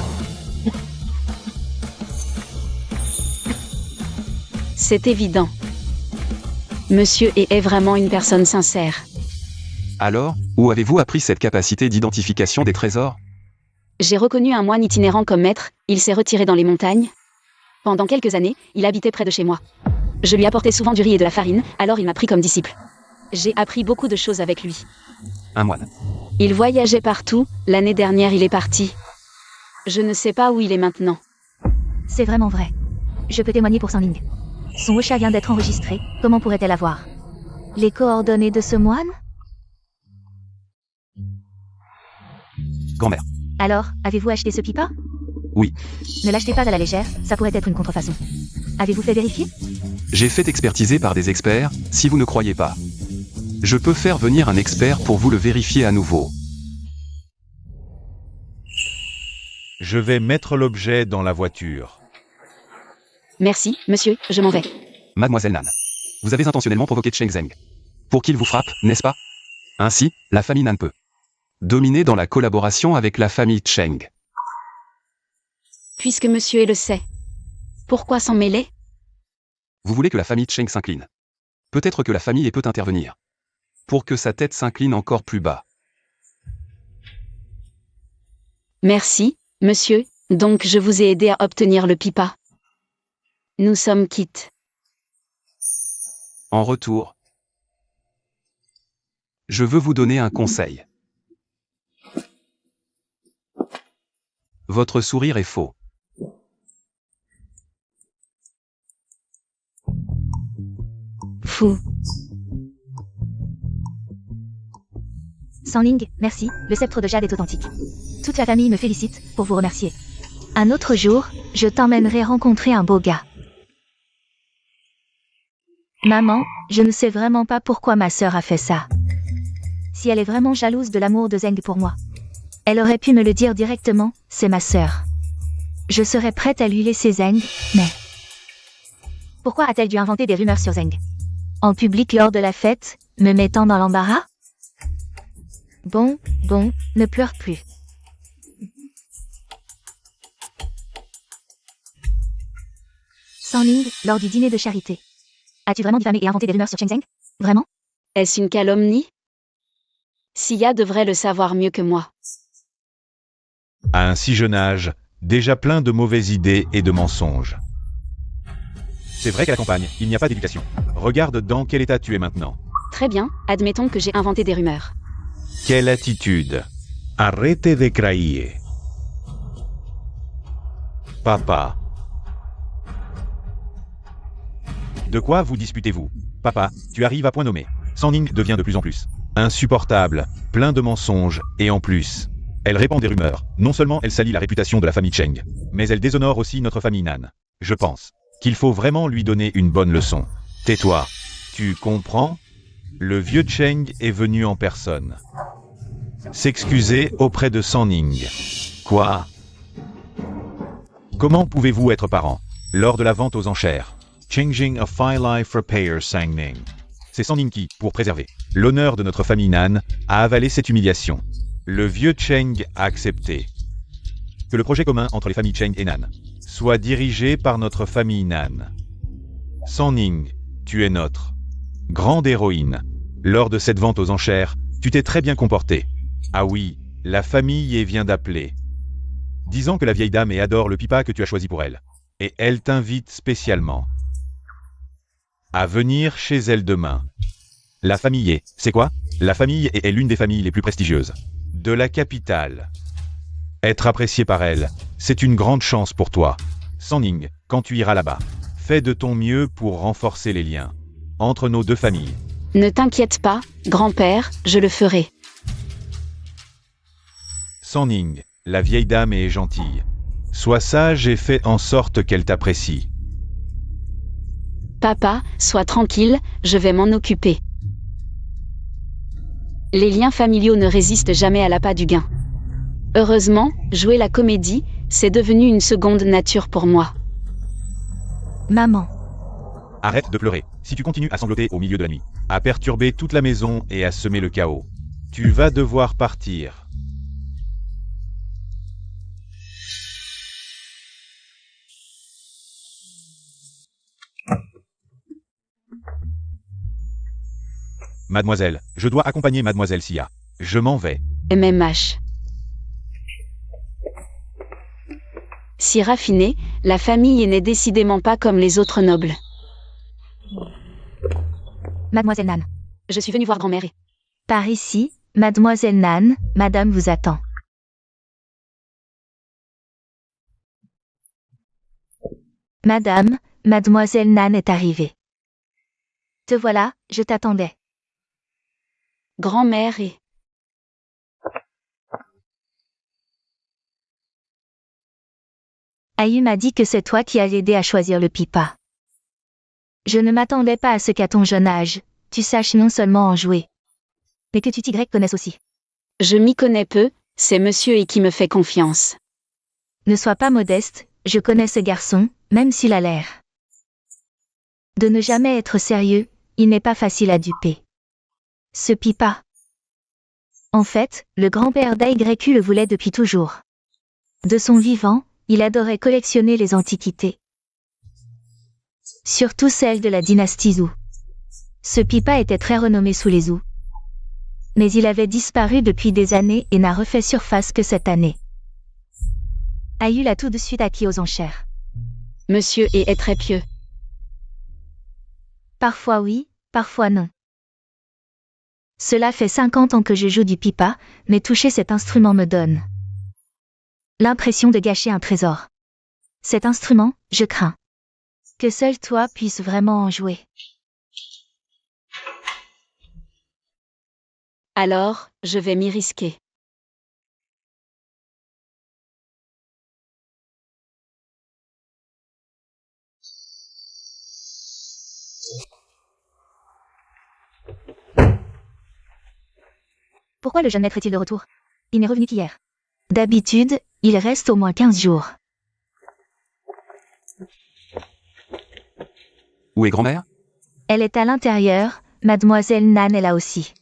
C'est évident. Monsieur est vraiment une personne sincère. Alors, où avez-vous appris cette capacité d'identification des trésors? J'ai reconnu un moine itinérant comme maître, il s'est retiré dans les montagnes. Pendant quelques années, il habitait près de chez moi. Je lui apportais souvent du riz et de la farine, alors il m'a pris comme disciple. J'ai appris beaucoup de choses avec lui. Un moine. Il voyageait partout, l'année dernière il est parti. Je ne sais pas où il est maintenant. C'est vraiment vrai. Je peux témoigner pour Sanling. Son Osha vient d'être enregistré, comment pourrait-elle avoir les coordonnées de ce moine? Grand-mère. Alors, avez-vous acheté ce pipa? Oui. Ne l'achetez pas à la légère, ça pourrait être une contrefaçon. Avez-vous fait vérifier? J'ai fait expertiser par des experts, si vous ne croyez pas. Je peux faire venir un expert pour vous le vérifier à nouveau. Je vais mettre l'objet dans la voiture. Merci, monsieur, je m'en vais. Mademoiselle Nan. Vous avez intentionnellement provoqué Cheng Zeng. Pour qu'il vous frappe, n'est-ce pas? Ainsi, la famille Nan peut dominer dans la collaboration avec la famille Cheng. Puisque monsieur le sait, pourquoi s'en mêler? Vous voulez que la famille Cheng s'incline. Peut-être que la famille peut intervenir. Pour que sa tête s'incline encore plus bas. Merci, monsieur, donc je vous ai aidé à obtenir le pipa. Nous sommes quittes. En retour, je veux vous donner un conseil. Votre sourire est faux. Fou. Sanling, merci, le sceptre de jade est authentique. Toute la famille me félicite, pour vous remercier. Un autre jour, je t'emmènerai rencontrer un beau gars. Maman, je ne sais vraiment pas pourquoi ma sœur a fait ça. Si elle est vraiment jalouse de l'amour de Zeng pour moi, elle aurait pu me le dire directement, c'est ma sœur. Je serais prête à lui laisser Zeng, mais... Pourquoi a-t-elle dû inventer des rumeurs sur Zeng? En public lors de la fête, me mettant dans l'embarras? Bon, ne pleure plus. Sanling, lors du dîner de charité. As-tu vraiment diffamé et inventé des rumeurs sur Cheng Zeng? Vraiment? Est-ce une calomnie? Sia devrait le savoir mieux que moi. À un si jeune âge, déjà plein de mauvaises idées et de mensonges. C'est vrai qu'à la campagne, il n'y a pas d'éducation. Regarde dans quel état tu es maintenant. Très bien, admettons que j'ai inventé des rumeurs. Quelle attitude! Arrête de crier. Papa. De quoi vous disputez-vous? Papa, tu arrives à point nommé. Sanling devient de plus en plus insupportable, plein de mensonges, et en plus, elle répand des rumeurs. Non seulement elle salit la réputation de la famille Cheng, mais elle déshonore aussi notre famille Nan. Je pense qu'il faut vraiment lui donner une bonne leçon. Tais-toi. Tu comprends? Le vieux Cheng est venu en personne s'excuser auprès de Sanling. Quoi? Comment pouvez-vous être parent? Lors de la vente aux enchères, Changing a Fine Life Repair Sanling. C'est Sanling qui, pour préserver l'honneur de notre famille Nan, a avalé cette humiliation. Le vieux Cheng a accepté que le projet commun entre les familles Cheng et Nan soit dirigé par notre famille Nan. Sanling, tu es notre grande héroïne. Lors de cette vente aux enchères, tu t'es très bien comportée. Ah oui, la famille vient d'appeler, disant que la vieille dame adore le pipa que tu as choisi pour elle. Et elle t'invite spécialement à venir chez elle demain. La famille c'est quoi? La famille est l'une des familles les plus prestigieuses de la capitale. Être apprécié par elle, c'est une grande chance pour toi. Sanling, quand tu iras là-bas, fais de ton mieux pour renforcer les liens entre nos deux familles. Ne t'inquiète pas, grand-père, je le ferai. Sanning, la vieille dame est gentille. Sois sage et fais en sorte qu'elle t'apprécie. Papa, sois tranquille, je vais m'en occuper. Les liens familiaux ne résistent jamais à l'appât du gain. Heureusement, jouer la comédie, c'est devenu une seconde nature pour moi. Maman. Arrête de pleurer. Si tu continues à sangloter au milieu de la nuit, à perturber toute la maison et à semer le chaos, tu vas devoir partir. Mademoiselle, je dois accompagner Mademoiselle Sia. Je m'en vais. MMH. Si raffinée, la famille n'est décidément pas comme les autres nobles. Mademoiselle Nan. Je suis venue voir grand-mère et... Par ici, Mademoiselle Nan, Madame vous attend. Madame, Mademoiselle Nan est arrivée. Te voilà, je t'attendais. Grand-mère et... Ayu m'a dit que c'est toi qui as aidé à choisir le pipa. Je ne m'attendais pas à ce qu'à ton jeune âge, tu saches non seulement en jouer, mais que tu t'y connaisses aussi. Je m'y connais peu, c'est monsieur et qui me fait confiance. Ne sois pas modeste, je connais ce garçon, même s'il a l'air de ne jamais être sérieux, il n'est pas facile à duper. Ce pipa. En fait, le grand-père d'AYQ le voulait depuis toujours. De son vivant, il adorait collectionner les antiquités. Surtout celles de la dynastie Zhou. Ce pipa était très renommé sous les Zhou. Mais il avait disparu depuis des années et n'a refait surface que cette année. Ayu l'a tout de suite acquis aux enchères. Monsieur est très pieux. Parfois oui, parfois non. Cela fait 50 ans que je joue du pipa, mais toucher cet instrument me donne l'impression de gâcher un trésor. Cet instrument, je crains que seul toi puisses vraiment en jouer. Alors, je vais m'y risquer. Pourquoi le jeune maître est-il de retour? Il n'est revenu qu'hier. D'habitude, il reste au moins 15 jours. Où est grand-mère? Elle est à l'intérieur, Mademoiselle Nan est là aussi.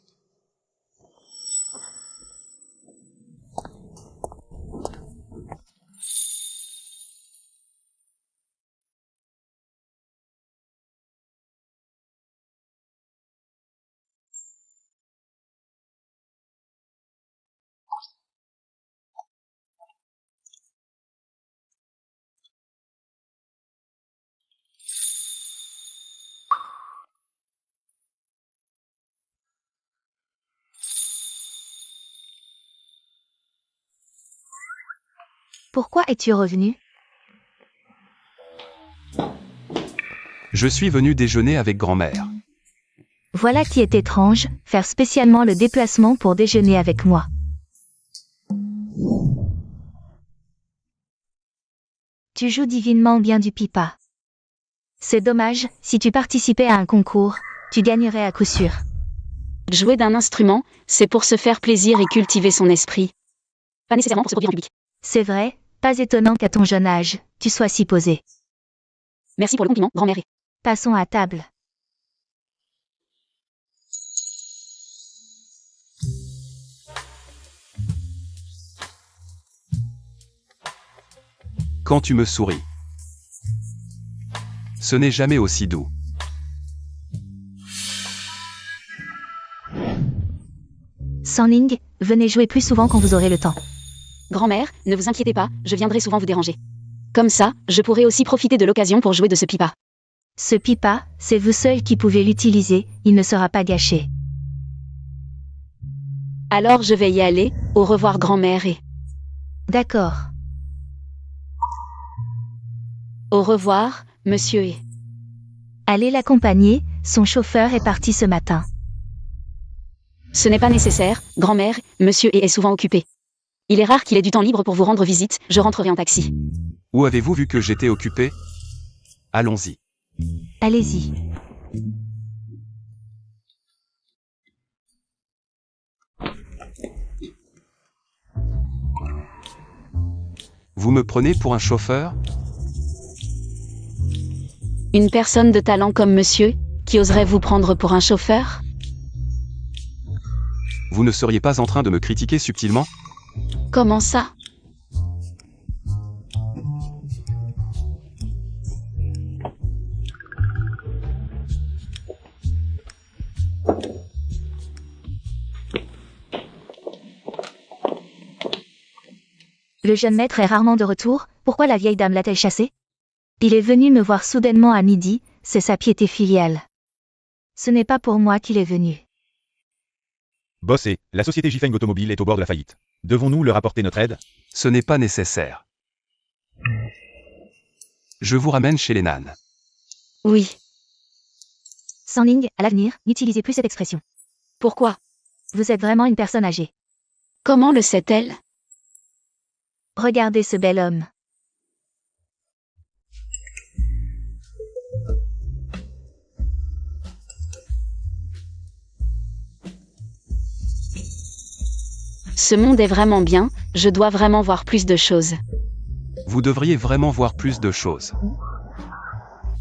Pourquoi es-tu revenu? Je suis venu déjeuner avec grand-mère. Voilà qui est étrange, faire spécialement le déplacement pour déjeuner avec moi. Tu joues divinement bien du pipa. C'est dommage, si tu participais à un concours, tu gagnerais à coup sûr. Jouer d'un instrument, c'est pour se faire plaisir et cultiver son esprit. Pas nécessairement pour se produire en public. C'est vrai, pas étonnant qu'à ton jeune âge, tu sois si posé. Merci pour le compliment, grand-mère. Passons à table. Quand tu me souris. Ce n'est jamais aussi doux. Sanning, venez jouer plus souvent quand vous aurez le temps. Grand-mère, ne vous inquiétez pas, je viendrai souvent vous déranger. Comme ça, je pourrai aussi profiter de l'occasion pour jouer de ce pipa. Ce pipa, c'est vous seul qui pouvez l'utiliser, il ne sera pas gâché. Alors je vais y aller, au revoir grand-mère et... D'accord. Au revoir, monsieur et... Allez l'accompagner, son chauffeur est parti ce matin. Ce n'est pas nécessaire, grand-mère, monsieur est souvent occupé. Il est rare qu'il ait du temps libre pour vous rendre visite, je rentrerai en taxi. Où avez-vous vu que j'étais occupé? Allons-y. Allez-y. Vous me prenez pour un chauffeur? Une personne de talent comme monsieur, qui oserait vous prendre pour un chauffeur? Vous ne seriez pas en train de me critiquer subtilement? Comment ça? Le jeune maître est rarement de retour, pourquoi la vieille dame l'a-t-elle chassé? Il est venu me voir soudainement à midi, c'est sa piété filiale. Ce n'est pas pour moi qu'il est venu. Bossé, la société Jifeng Automobile est au bord de la faillite. Devons-nous leur apporter notre aide? Ce n'est pas nécessaire. Je vous ramène chez les nanes. Oui. Sanling, à l'avenir, n'utilisez plus cette expression. Pourquoi? Vous êtes vraiment une personne âgée. Comment le sait-elle? Regardez ce bel homme. Ce monde est vraiment bien, je dois vraiment voir plus de choses. Vous devriez vraiment voir plus de choses.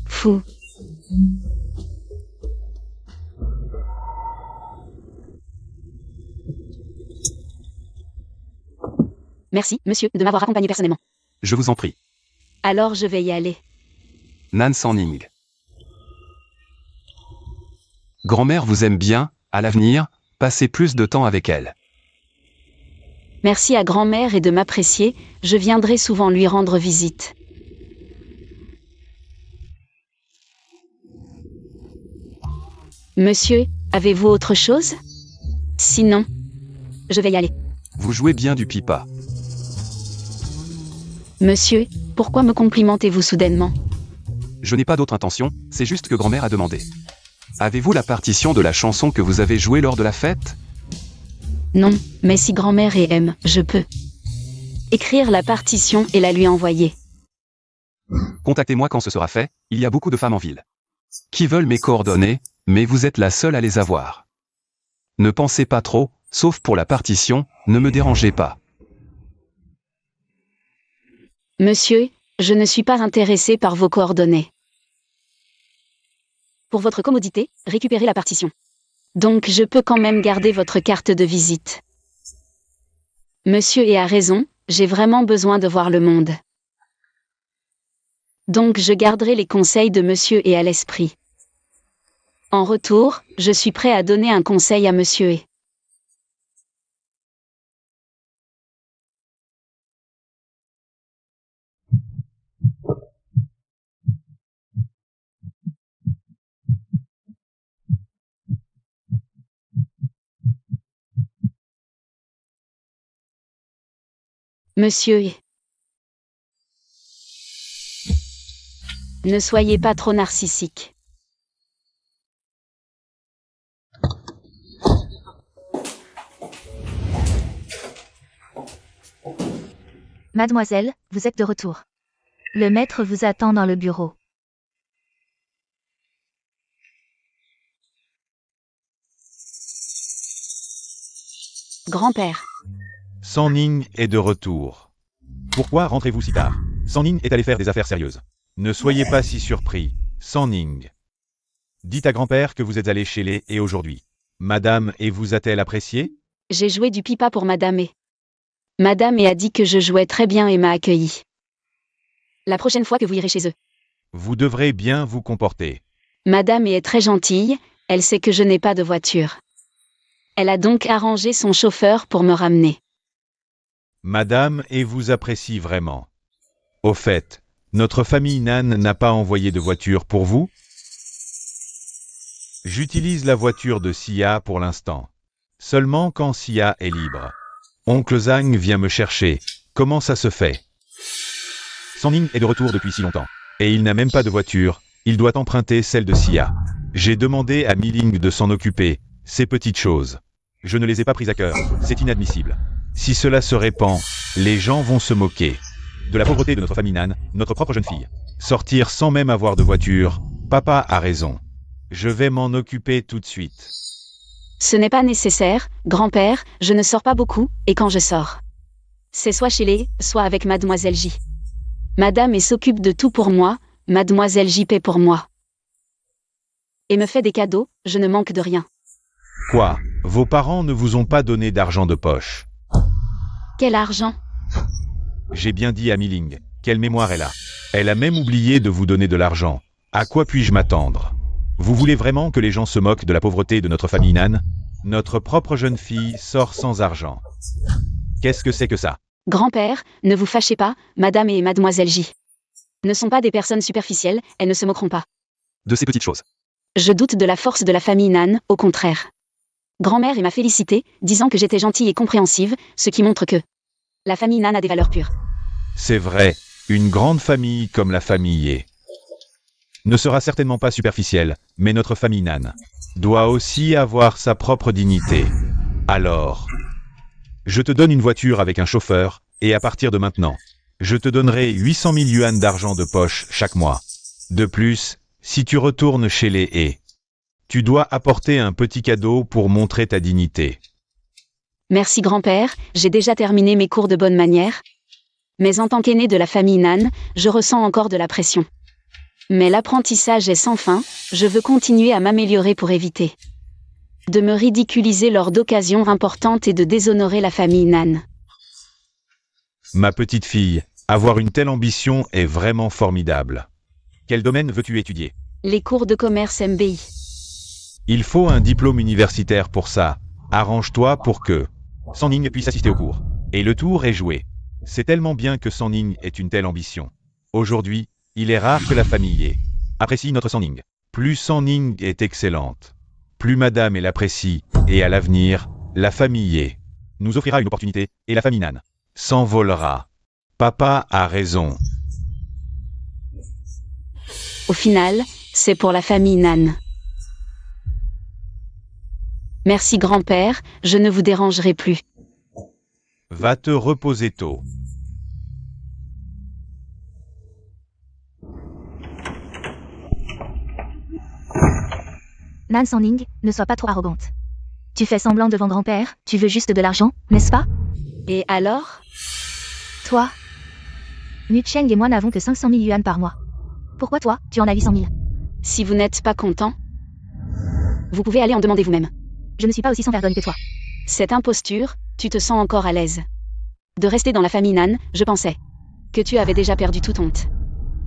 Fou. Merci, monsieur, de m'avoir accompagné personnellement. Je vous en prie. Alors je vais y aller. Nan Sanning. Grand-mère vous aime bien, à l'avenir, passez plus de temps avec elle. Merci à grand-mère et de m'apprécier, je viendrai souvent lui rendre visite. Monsieur, avez-vous autre chose? Sinon, je vais y aller. Vous jouez bien du pipa. Monsieur, pourquoi me complimentez-vous soudainement? Je n'ai pas d'autre intention, c'est juste que grand-mère a demandé. Avez-vous la partition de la chanson que vous avez jouée lors de la fête? Non, mais si grand-mère aime, je peux écrire la partition et la lui envoyer. Contactez-moi quand ce sera fait, il y a beaucoup de femmes en ville qui veulent mes coordonnées, mais vous êtes la seule à les avoir. Ne pensez pas trop, sauf pour la partition, ne me dérangez pas. Monsieur, je ne suis pas intéressé par vos coordonnées. Pour votre commodité, récupérez la partition. Donc je peux quand même garder votre carte de visite. Monsieur a raison, j'ai vraiment besoin de voir le monde. Donc je garderai les conseils de monsieur à l'esprit. En retour, je suis prêt à donner un conseil à monsieur Monsieur ne soyez pas trop narcissique. Mademoiselle, vous êtes de retour. Le maître vous attend dans le bureau. Grand-père. Sanning est de retour. Pourquoi rentrez-vous si tard? Sanning est allé faire des affaires sérieuses. Ne soyez pas si surpris, Sanning. Dites à grand-père que vous êtes allé chez les et aujourd'hui. Madame et vous a-t-elle apprécié? J'ai joué du pipa pour Madame et. Madame a dit que je jouais très bien et m'a accueilli. La prochaine fois que vous irez chez eux. Vous devrez bien vous comporter. Madame est très gentille, elle sait que je n'ai pas de voiture. Elle a donc arrangé son chauffeur pour me ramener. Madame et vous apprécie vraiment. Au fait, notre famille Nan n'a pas envoyé de voiture pour vous? J'utilise la voiture de Sia pour l'instant. Seulement quand Sia est libre. Oncle Zhang vient me chercher. Comment ça se fait? Sanning est de retour depuis si longtemps. Et il n'a même pas de voiture, il doit emprunter celle de Sia. J'ai demandé à Miling de s'en occuper, ces petites choses. Je ne les ai pas pris à cœur, c'est inadmissible. Si cela se répand, les gens vont se moquer. De la pauvreté de notre famille Nan, notre propre jeune fille. Sortir sans même avoir de voiture, papa a raison. Je vais m'en occuper tout de suite. Ce n'est pas nécessaire, grand-père, je ne sors pas beaucoup, et quand je sors, c'est soit chez les, soit avec mademoiselle J. Madame et s'occupe de tout pour moi, mademoiselle J paie pour moi. Et me fait des cadeaux, je ne manque de rien. Quoi? Vos parents ne vous ont pas donné d'argent de poche? Quel argent? J'ai bien dit à Miling, quelle mémoire elle a. Elle a même oublié de vous donner de l'argent. À quoi puis-je m'attendre? Vous voulez vraiment que les gens se moquent de la pauvreté de notre famille Nan? Notre propre jeune fille sort sans argent. Qu'est-ce que c'est que ça? Grand-père, ne vous fâchez pas, madame et mademoiselle J. Ne sont pas des personnes superficielles, elles ne se moqueront pas. De ces petites choses. Je doute de la force de la famille Nan, au contraire. Grand-mère m'a félicité, disant que j'étais gentille et compréhensive, ce qui montre que la famille Nan a des valeurs pures. C'est vrai, une grande famille comme la famille est. Ne sera certainement pas superficielle, mais notre famille Nan doit aussi avoir sa propre dignité. Alors, je te donne une voiture avec un chauffeur, et à partir de maintenant, je te donnerai 800 000 yuan d'argent de poche chaque mois. De plus, si tu retournes chez les haies, tu dois apporter un petit cadeau pour montrer ta dignité. Merci grand-père, j'ai déjà terminé mes cours de bonne manière. Mais en tant qu'aîné de la famille Nan, je ressens encore de la pression. Mais l'apprentissage est sans fin, je veux continuer à m'améliorer pour éviter de me ridiculiser lors d'occasions importantes et de déshonorer la famille Nan. Ma petite fille, avoir une telle ambition est vraiment formidable. Quel domaine veux-tu étudier? Les cours de commerce MBI. Il faut un diplôme universitaire pour ça. Arrange-toi pour que Sanning puisse assister au cours. Et le tour est joué. C'est tellement bien que Sanning ait une telle ambition. Aujourd'hui, il est rare que la famille ait apprécie notre Sanning. Plus Sanning est excellente, plus madame elle l'apprécie, et à l'avenir, la famille ait nous offrira une opportunité, et la famille Nan s'envolera. Papa a raison. Au final, c'est pour la famille Nan. Merci grand-père, je ne vous dérangerai plus. Va te reposer tôt. Nan Sanning, ne sois pas trop arrogante. Tu fais semblant devant grand-père, tu veux juste de l'argent, n'est-ce pas? Et alors? Toi, Nu Cheng et moi n'avons que 500 000 yuan par mois. Pourquoi toi, tu en as 800 000? Si vous n'êtes pas content, vous pouvez aller en demander vous-même. Je ne suis pas aussi sans vergogne que toi. Cette imposture, tu te sens encore à l'aise. De rester dans la famille Nan, je pensais que tu avais déjà perdu toute honte.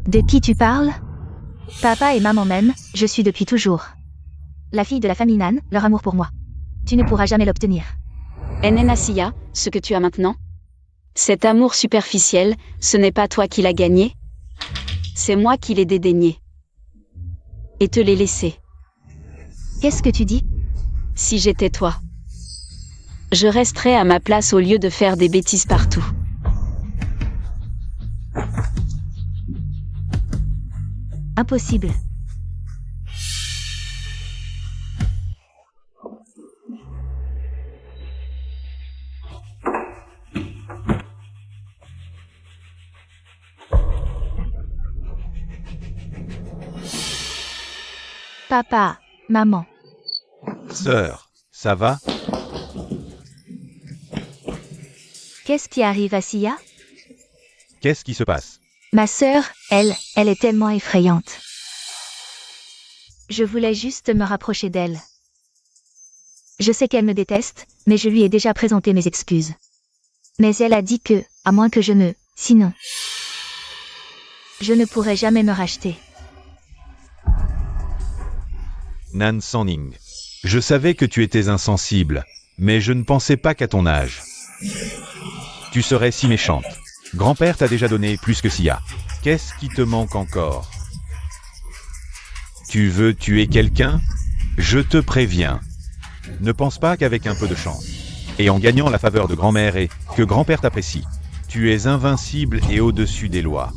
De qui tu parles? Papa et maman m'aiment, je suis depuis toujours la fille de la famille Nan, leur amour pour moi. Tu ne pourras jamais l'obtenir. Nasiya, ce que tu as maintenant? Cet amour superficiel, ce n'est pas toi qui l'as gagné. C'est moi qui l'ai dédaigné. Et te l'ai laissé. Qu'est-ce que tu dis? Si j'étais toi, je resterais à ma place au lieu de faire des bêtises partout. Impossible. Papa, maman. Sœur, ça va? Qu'est-ce qui arrive à Sia? Qu'est-ce qui se passe? Ma sœur, elle est tellement effrayante. Je voulais juste me rapprocher d'elle. Je sais qu'elle me déteste, mais je lui ai déjà présenté mes excuses. Mais elle a dit que, à moins que sinon, je ne pourrai jamais me racheter. Nan Sanning, je savais que tu étais insensible, mais je ne pensais pas qu'à ton âge tu serais si méchante. Grand-père t'a déjà donné plus que Sia. Qu'est-ce qui te manque encore? Tu veux tuer quelqu'un? Je te préviens. Ne pense pas qu'avec un peu de chance, et en gagnant la faveur de grand-mère et que grand-père t'apprécie, tu es invincible et au-dessus des lois.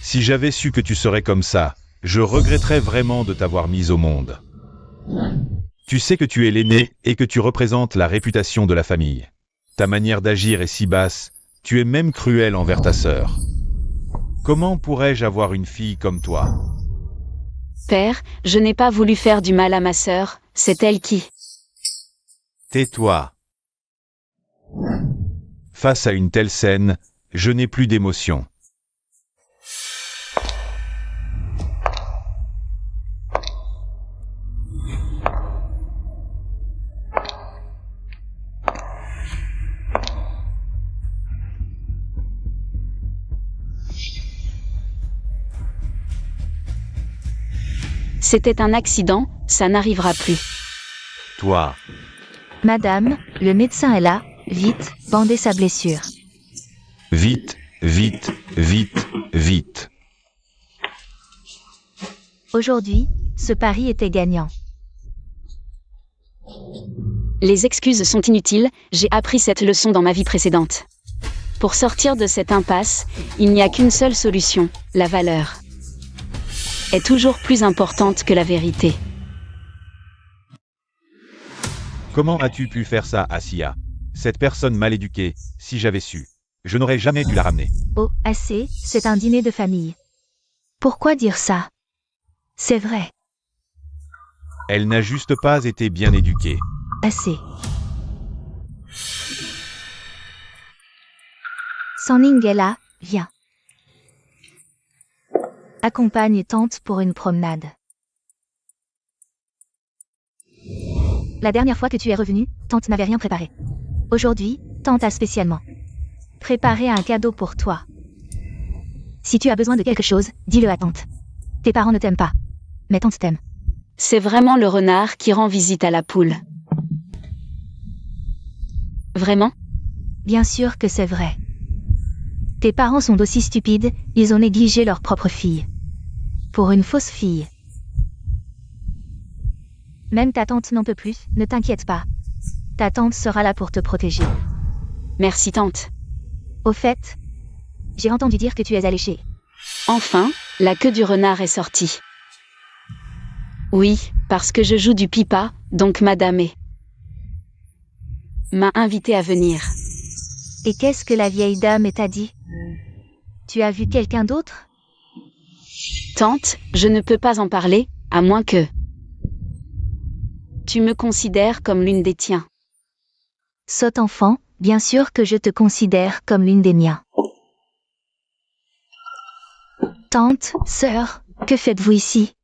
Si j'avais su que tu serais comme ça, je regretterais vraiment de t'avoir mise au monde. Tu sais que tu es l'aîné et que tu représentes la réputation de la famille. Ta manière d'agir est si basse, tu es même cruel envers ta sœur. Comment pourrais-je avoir une fille comme toi? Père, je n'ai pas voulu faire du mal à ma sœur, c'est elle qui... Tais-toi. Face à une telle scène, je n'ai plus d'émotion. C'était un accident, ça n'arrivera plus. Toi, Madame, le médecin est là, vite, bandez sa blessure. vite, vite, vite, vite. Aujourd'hui, ce pari était gagnant. Les excuses sont inutiles, j'ai appris cette leçon dans ma vie précédente. Pour sortir de cette impasse, il n'y a qu'une seule solution, la valeur est toujours plus importante que la vérité. Comment as-tu pu faire ça, Asiya? Cette personne mal éduquée, si j'avais su, je n'aurais jamais dû la ramener. Oh, assez, c'est un dîner de famille. Pourquoi dire ça? C'est vrai, Elle n'a juste pas été bien éduquée. assez. Sanning est là, viens. Accompagne tante pour une promenade. La dernière fois que tu es revenue, tante n'avait rien préparé. Aujourd'hui, tante a spécialement préparé un cadeau pour toi. Si tu as besoin de quelque chose, dis-le à tante. Tes parents ne t'aiment pas, mais tante t'aime. C'est vraiment le renard qui rend visite à la poule. Vraiment? Bien sûr que c'est vrai. Tes parents sont aussi stupides, ils ont négligé leur propre fille. Pour une fausse fille. Même ta tante n'en peut plus, ne t'inquiète pas. Ta tante sera là pour te protéger. Merci tante. Au fait, j'ai entendu dire que tu es alléchée. Enfin, la queue du renard est sortie. Oui, parce que je joue du pipa, donc madame m'a invité à venir. Et qu'est-ce que la vieille dame t'a dit? Tu as vu quelqu'un d'autre? Tante, je ne peux pas en parler, à moins que... Tu me considères comme l'une des tiens. Sot enfant, bien sûr que je te considère comme l'une des miens. Tante, sœur, que faites-vous ici?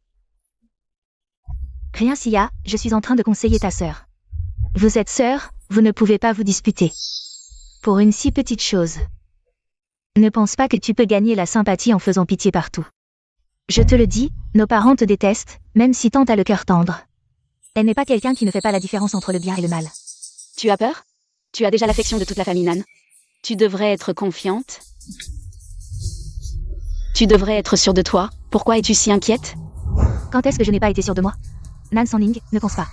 Rien, Sia, je suis en train de conseiller ta sœur. Vous êtes sœur, vous ne pouvez pas vous disputer. Pour une si petite chose. Ne pense pas que tu peux gagner la sympathie en faisant pitié partout. Je te le dis, nos parents te détestent, même si tante a le cœur tendre. Elle n'est pas quelqu'un qui ne fait pas la différence entre le bien et le mal. Tu as peur? Tu as déjà l'affection de toute la famille Nan. Tu devrais être confiante. Tu devrais être sûre de toi. Pourquoi es-tu si inquiète? Quand est-ce que je n'ai pas été sûre de moi? Nan Sanning, ne pense pas.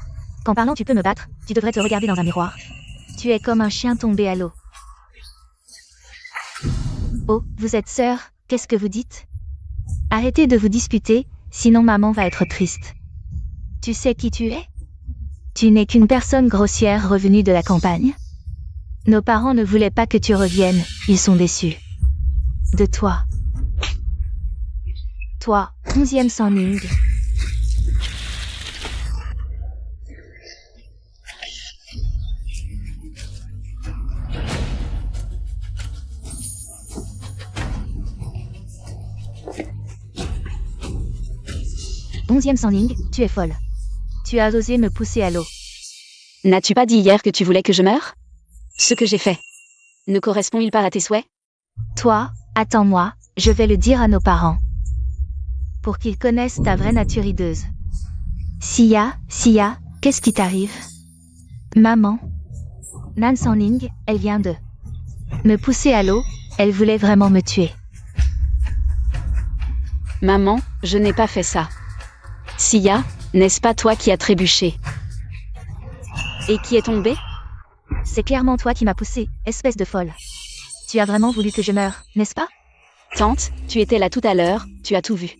Qu'en parlant tu peux me battre, tu devrais te regarder dans un miroir. Tu es comme un chien tombé à l'eau. Oh, vous êtes sœurs, qu'est-ce que vous dites? Arrêtez de vous disputer, sinon maman va être triste. Tu sais qui tu es? Tu n'es qu'une personne grossière revenue de la campagne. Nos parents ne voulaient pas que tu reviennes, ils sont déçus. De toi. Toi, 11e Sanning. Onzième Sanning, tu es folle. Tu as osé me pousser à l'eau. N'as-tu pas dit hier que tu voulais que je meure? Ce que j'ai fait ne correspond-il pas à tes souhaits? Toi, attends-moi, je vais le dire à nos parents. Pour qu'ils connaissent ta vraie nature hideuse. Sia, qu'est-ce qui t'arrive? Maman. Nan Sanning, elle vient de me pousser à l'eau, elle voulait vraiment me tuer. Maman, je n'ai pas fait ça. Sia, n'est-ce pas toi qui as trébuché? Et qui est tombé? C'est clairement toi qui m'as poussé, espèce de folle. Tu as vraiment voulu que je meure, n'est-ce pas? Tante, tu étais là tout à l'heure, tu as tout vu.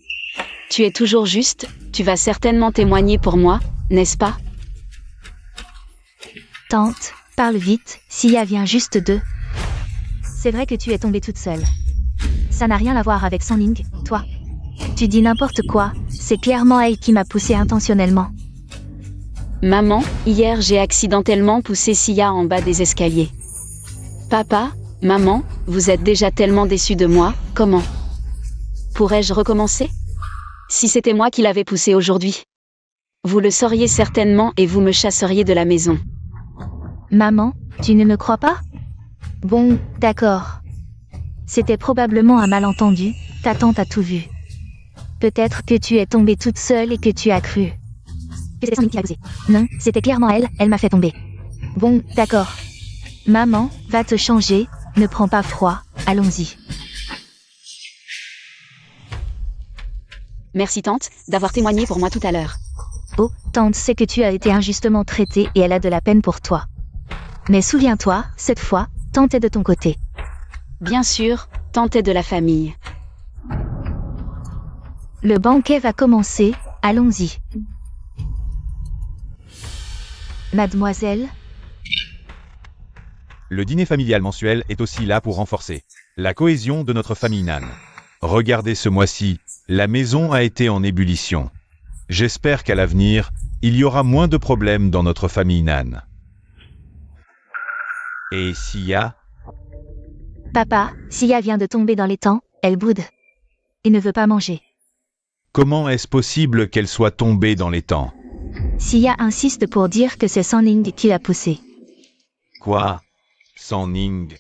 Tu es toujours juste, tu vas certainement témoigner pour moi, n'est-ce pas? Tante, parle vite, Sia vient juste de... C'est vrai que tu es tombée toute seule. Ça n'a rien à voir avec Son Ning, toi. Tu dis n'importe quoi, c'est clairement elle qui m'a poussé intentionnellement. Maman, hier j'ai accidentellement poussé Sia en bas des escaliers. Papa, maman, vous êtes déjà tellement déçus de moi, comment? Pourrais-je recommencer? Si c'était moi qui l'avais poussé aujourd'hui. Vous le sauriez certainement et vous me chasseriez de la maison. Maman, tu ne me crois pas? Bon, d'accord. C'était probablement un malentendu, ta tante a tout vu. Peut-être que tu es tombée toute seule et que tu as cru. Que c'était Son Ning qui l'a poussée. Non, c'était clairement elle m'a fait tomber. Bon, d'accord. Maman, va te changer, ne prends pas froid, allons-y. Merci tante, d'avoir témoigné pour moi tout à l'heure. Oh, tante sait que tu as été injustement traitée et elle a de la peine pour toi. Mais souviens-toi, cette fois, tante est de ton côté. Bien sûr, tante est de la famille. Le banquet va commencer, allons-y. Mademoiselle, Le dîner familial mensuel est aussi là pour renforcer la cohésion de notre famille Nan. Regardez ce mois-ci, la maison a été en ébullition. J'espère qu'à l'avenir, il y aura moins de problèmes dans notre famille Nan. Et Sia, papa, Sia vient de tomber dans l'étang, elle boude. Il ne veut pas manger. comment est-ce possible qu'elle soit tombée dans les temps? Sia insiste pour dire que c'est Son Ning qui l'a poussée. Quoi? Son Ning?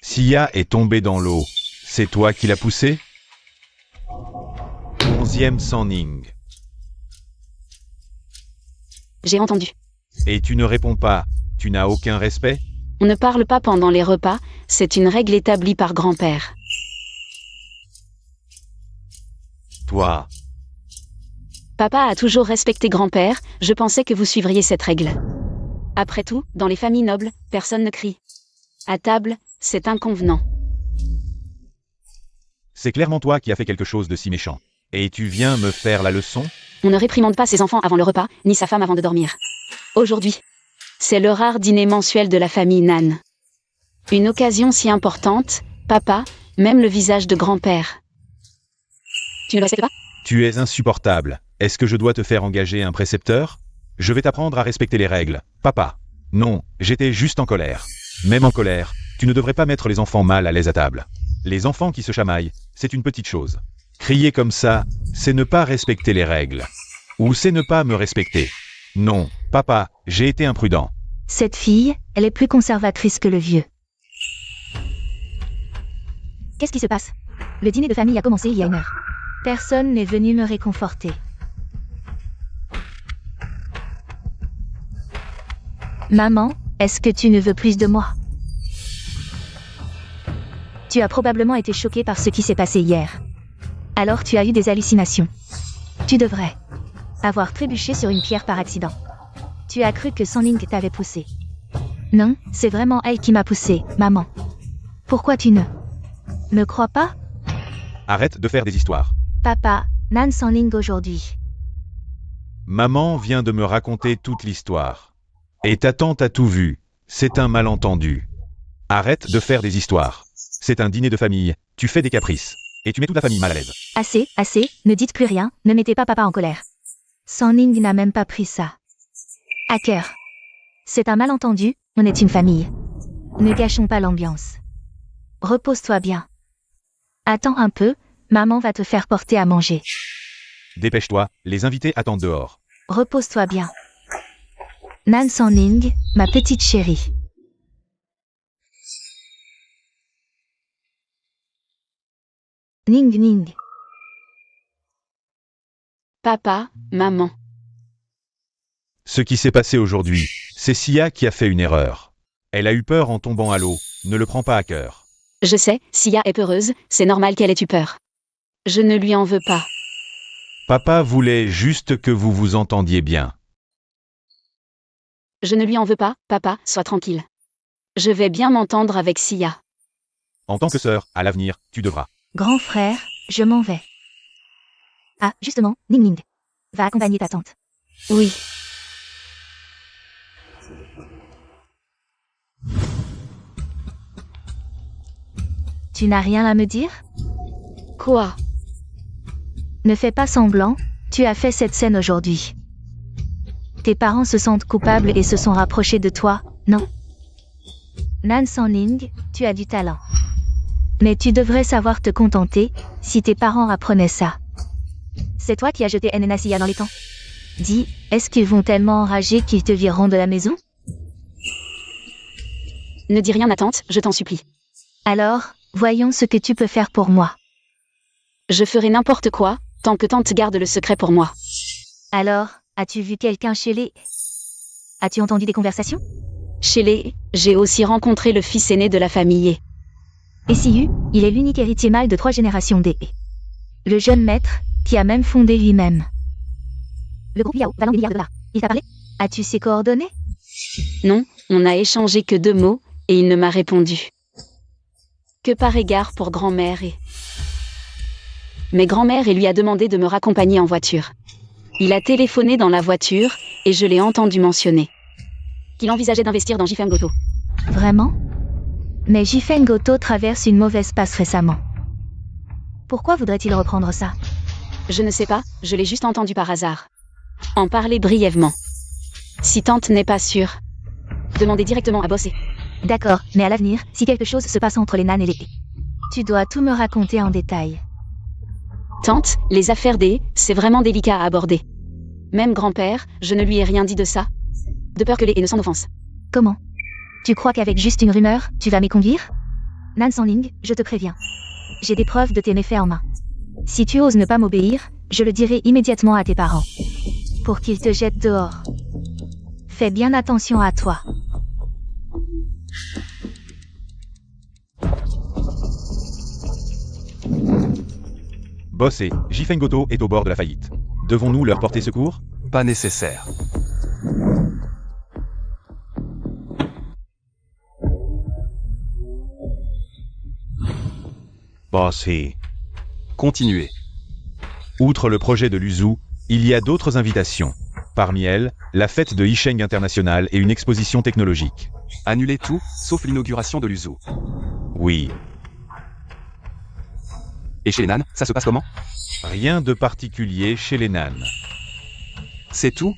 Sia est tombée dans l'eau. C'est toi qui l'as poussée? 11e Son Ning. J'ai entendu. Et tu ne réponds pas, tu n'as aucun respect? On ne parle pas pendant les repas, c'est une règle établie par grand-père. Toi, Papa a toujours respecté grand-père, je pensais que vous suivriez cette règle. Après tout, dans les familles nobles, personne ne crie. À table, c'est inconvenant. c'est clairement toi qui as fait quelque chose de si méchant. Et tu viens me faire la leçon? On ne réprimande pas ses enfants avant le repas, ni sa femme avant de dormir. Aujourd'hui, c'est le rare dîner mensuel de la famille Nan. Une occasion si importante, papa, même le visage de grand-père. Tu ne le respectes pas? Tu es insupportable. Est-ce que je dois te faire engager un précepteur? Je vais t'apprendre à respecter les règles. Papa. Non, j'étais juste en colère. Même en colère, tu ne devrais pas mettre les enfants mal à l'aise à table. Les enfants qui se chamaillent, c'est une petite chose. Crier comme ça, c'est ne pas respecter les règles. Ou c'est ne pas me respecter. Non, papa, j'ai été imprudent. Cette fille, elle est plus conservatrice que le vieux. Qu'est-ce qui se passe? Le dîner de famille a commencé il y a 1 heure. Personne n'est venu me réconforter. Maman, est-ce que tu ne veux plus de moi? Tu as probablement été choquée par ce qui s'est passé hier. Alors tu as eu des hallucinations. Tu devrais avoir trébuché sur une pierre par accident. Tu as cru que Son Ning t'avait poussé. Non, c'est vraiment elle qui m'a poussé, maman. Pourquoi tu ne me crois pas? Arrête de faire des histoires. Papa, Nan Son Ning aujourd'hui. Maman vient de me raconter toute l'histoire. Et ta tante a tout vu. C'est un malentendu. Arrête de faire des histoires. C'est un dîner de famille, tu fais des caprices. Et tu mets toute la famille mal à l'aise. Assez, assez, ne dites plus rien, ne mettez pas papa en colère. Son Ning n'a même pas pris ça à cœur. C'est un malentendu, on est une famille. Ne gâchons pas l'ambiance. Repose-toi bien. Attends un peu, maman va te faire porter à manger. Dépêche-toi, les invités attendent dehors. Repose-toi bien. Nan Son Ning, ma petite chérie. Ning Ning. Papa, maman. Ce qui s'est passé aujourd'hui, c'est Sia qui a fait une erreur. Elle a eu peur en tombant à l'eau, ne le prends pas à cœur. Je sais, Sia est peureuse, c'est normal qu'elle ait eu peur. Je ne lui en veux pas. Papa voulait juste que vous vous entendiez bien. Je ne lui en veux pas, papa, sois tranquille. Je vais bien m'entendre avec Sia. En tant que sœur, à l'avenir, tu devras. Grand frère, je m'en vais. Ah, justement, Ning Ning. Va accompagner ta tante. Oui. Tu n'as rien à me dire? Quoi? Ne fais pas semblant, tu as fait cette scène aujourd'hui. Tes parents se sentent coupables et se sont rapprochés de toi, non? Nan Sanling, tu as du talent. Mais tu devrais savoir te contenter, si tes parents apprenaient ça. C'est toi qui as jeté Nnasia dans les temps. Dis, est-ce qu'ils vont tellement enrager qu'ils te vireront de la maison? Ne dis rien à tante, je t'en supplie. Alors, voyons ce que tu peux faire pour moi. Je ferai n'importe quoi, tant que tante garde le secret pour moi. Alors, as-tu vu quelqu'un chez les... As-tu entendu des conversations? Chez les, j'ai aussi rencontré le fils aîné de la famille. Et Siu, il est l'unique héritier mâle de 3 générations des... Le jeune maître, qui a même fondé lui-même. Le groupe Yao, valant des milliards de dollars. Il t'a parlé? As-tu ses coordonnées? Non, on n'a échangé que 2 mots, et il ne m'a répondu. Que par égard pour grand-mère et... Mais grand-mère et lui a demandé de me raccompagner en voiture. Il a téléphoné dans la voiture, et je l'ai entendu mentionner qu'il envisageait d'investir dans Jifeng Goto. Vraiment? Mais Jifeng Goto traverse une mauvaise passe récemment. Pourquoi voudrait-il reprendre ça? Je ne sais pas, je l'ai juste entendu par hasard. En parler brièvement. Si tante n'est pas sûre, demandez directement à Boss. D'accord, mais à l'avenir, si quelque chose se passe entre les Nan et les... Tu dois tout me raconter en détail. Tante, les affaires c'est vraiment délicat à aborder. Même grand-père, je ne lui ai rien dit de ça. De peur que les ne s'en offensent. Comment? Tu crois qu'avec juste une rumeur, tu vas m'éconduire? Nan Sanling, je te préviens. J'ai des preuves de tes méfaits en main. Si tu oses ne pas m'obéir, je le dirai immédiatement à tes parents. Pour qu'ils te jettent dehors. Fais bien attention à toi. Boss et Jifeng Goto est au bord de la faillite. Devons-nous leur porter secours? Pas nécessaire. Boss et... Continuez. Outre le projet de l'Uzu, il y a d'autres invitations. Parmi elles, la fête de Yisheng International et une exposition technologique. Annulez tout, sauf l'inauguration de l'Uzu. Oui. Et chez les Nan, ça se passe comment? Rien de particulier chez les Nan. C'est tout?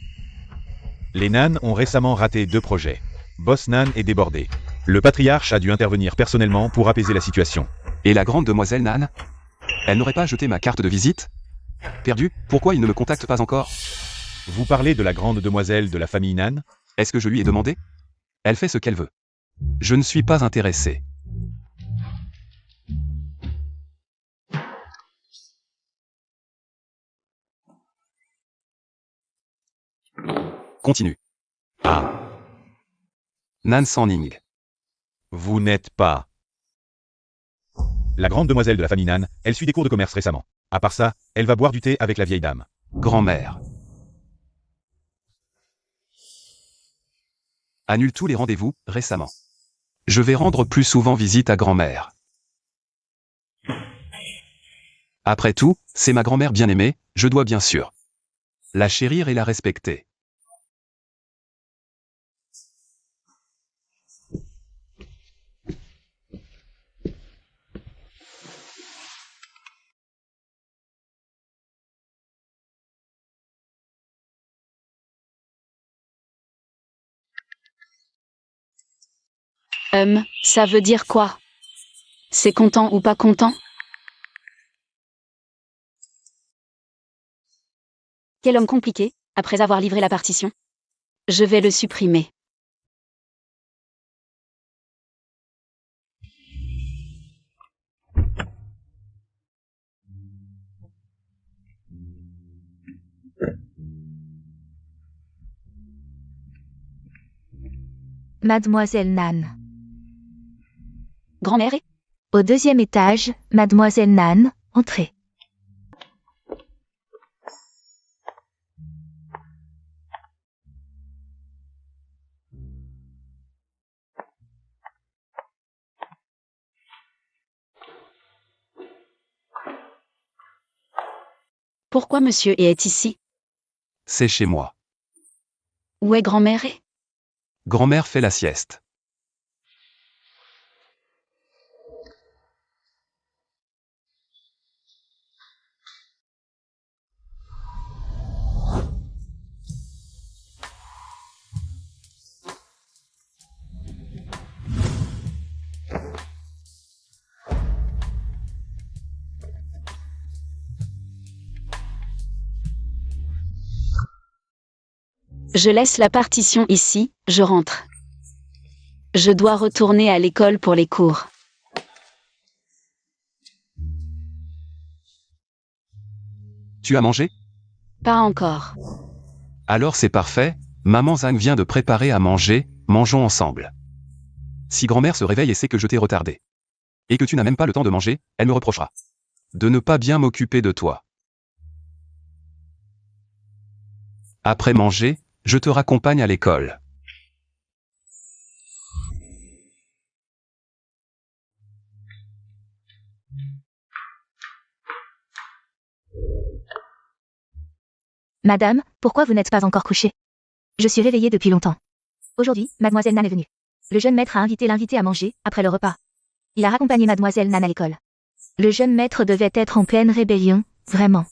Les Nan ont récemment raté 2 projets. Boss Nan est débordé. Le patriarche a dû intervenir personnellement pour apaiser la situation. Et la grande demoiselle Nan? Elle n'aurait pas jeté ma carte de visite? Perdu, pourquoi il ne me contacte pas encore? Vous parlez de la grande demoiselle de la famille Nan? Est-ce que je lui ai demandé? Elle fait ce qu'elle veut. Je ne suis pas intéressé. Continue. Ah, Nan Sanling. vous n'êtes pas... La grande demoiselle de la famille Nan, elle suit des cours de commerce récemment. À part ça, elle va boire du thé avec la vieille dame. Grand-mère. Annule tous les rendez-vous, récemment. Je vais rendre plus souvent visite à grand-mère. Après tout, c'est ma grand-mère bien-aimée, je dois bien sûr la chérir et la respecter. Ça veut dire quoi? C'est content ou pas content? Quel homme compliqué, après avoir livré la partition. Je vais le supprimer. Mademoiselle Nan. Grand-mère est... Au 2e étage, Mademoiselle Nan, entrez. Pourquoi monsieur est ici? C'est chez moi. Où est grand-mère est? Grand-mère fait la sieste. Je laisse la partition ici, je rentre. Je dois retourner à l'école pour les cours. Tu as mangé? Pas encore. Alors c'est parfait, maman Zhang vient de préparer à manger, mangeons ensemble. Si grand-mère se réveille et sait que je t'ai retardé, et que tu n'as même pas le temps de manger, elle me reprochera de ne pas bien m'occuper de toi. Après manger, je te raccompagne à l'école. Madame, pourquoi vous n'êtes pas encore couchée? Je suis réveillée depuis longtemps. Aujourd'hui, mademoiselle Nan est venue. Le jeune maître a invité l'invité à manger, après le repas. Il a raccompagné mademoiselle Nan à l'école. Le jeune maître devait être en pleine rébellion, vraiment.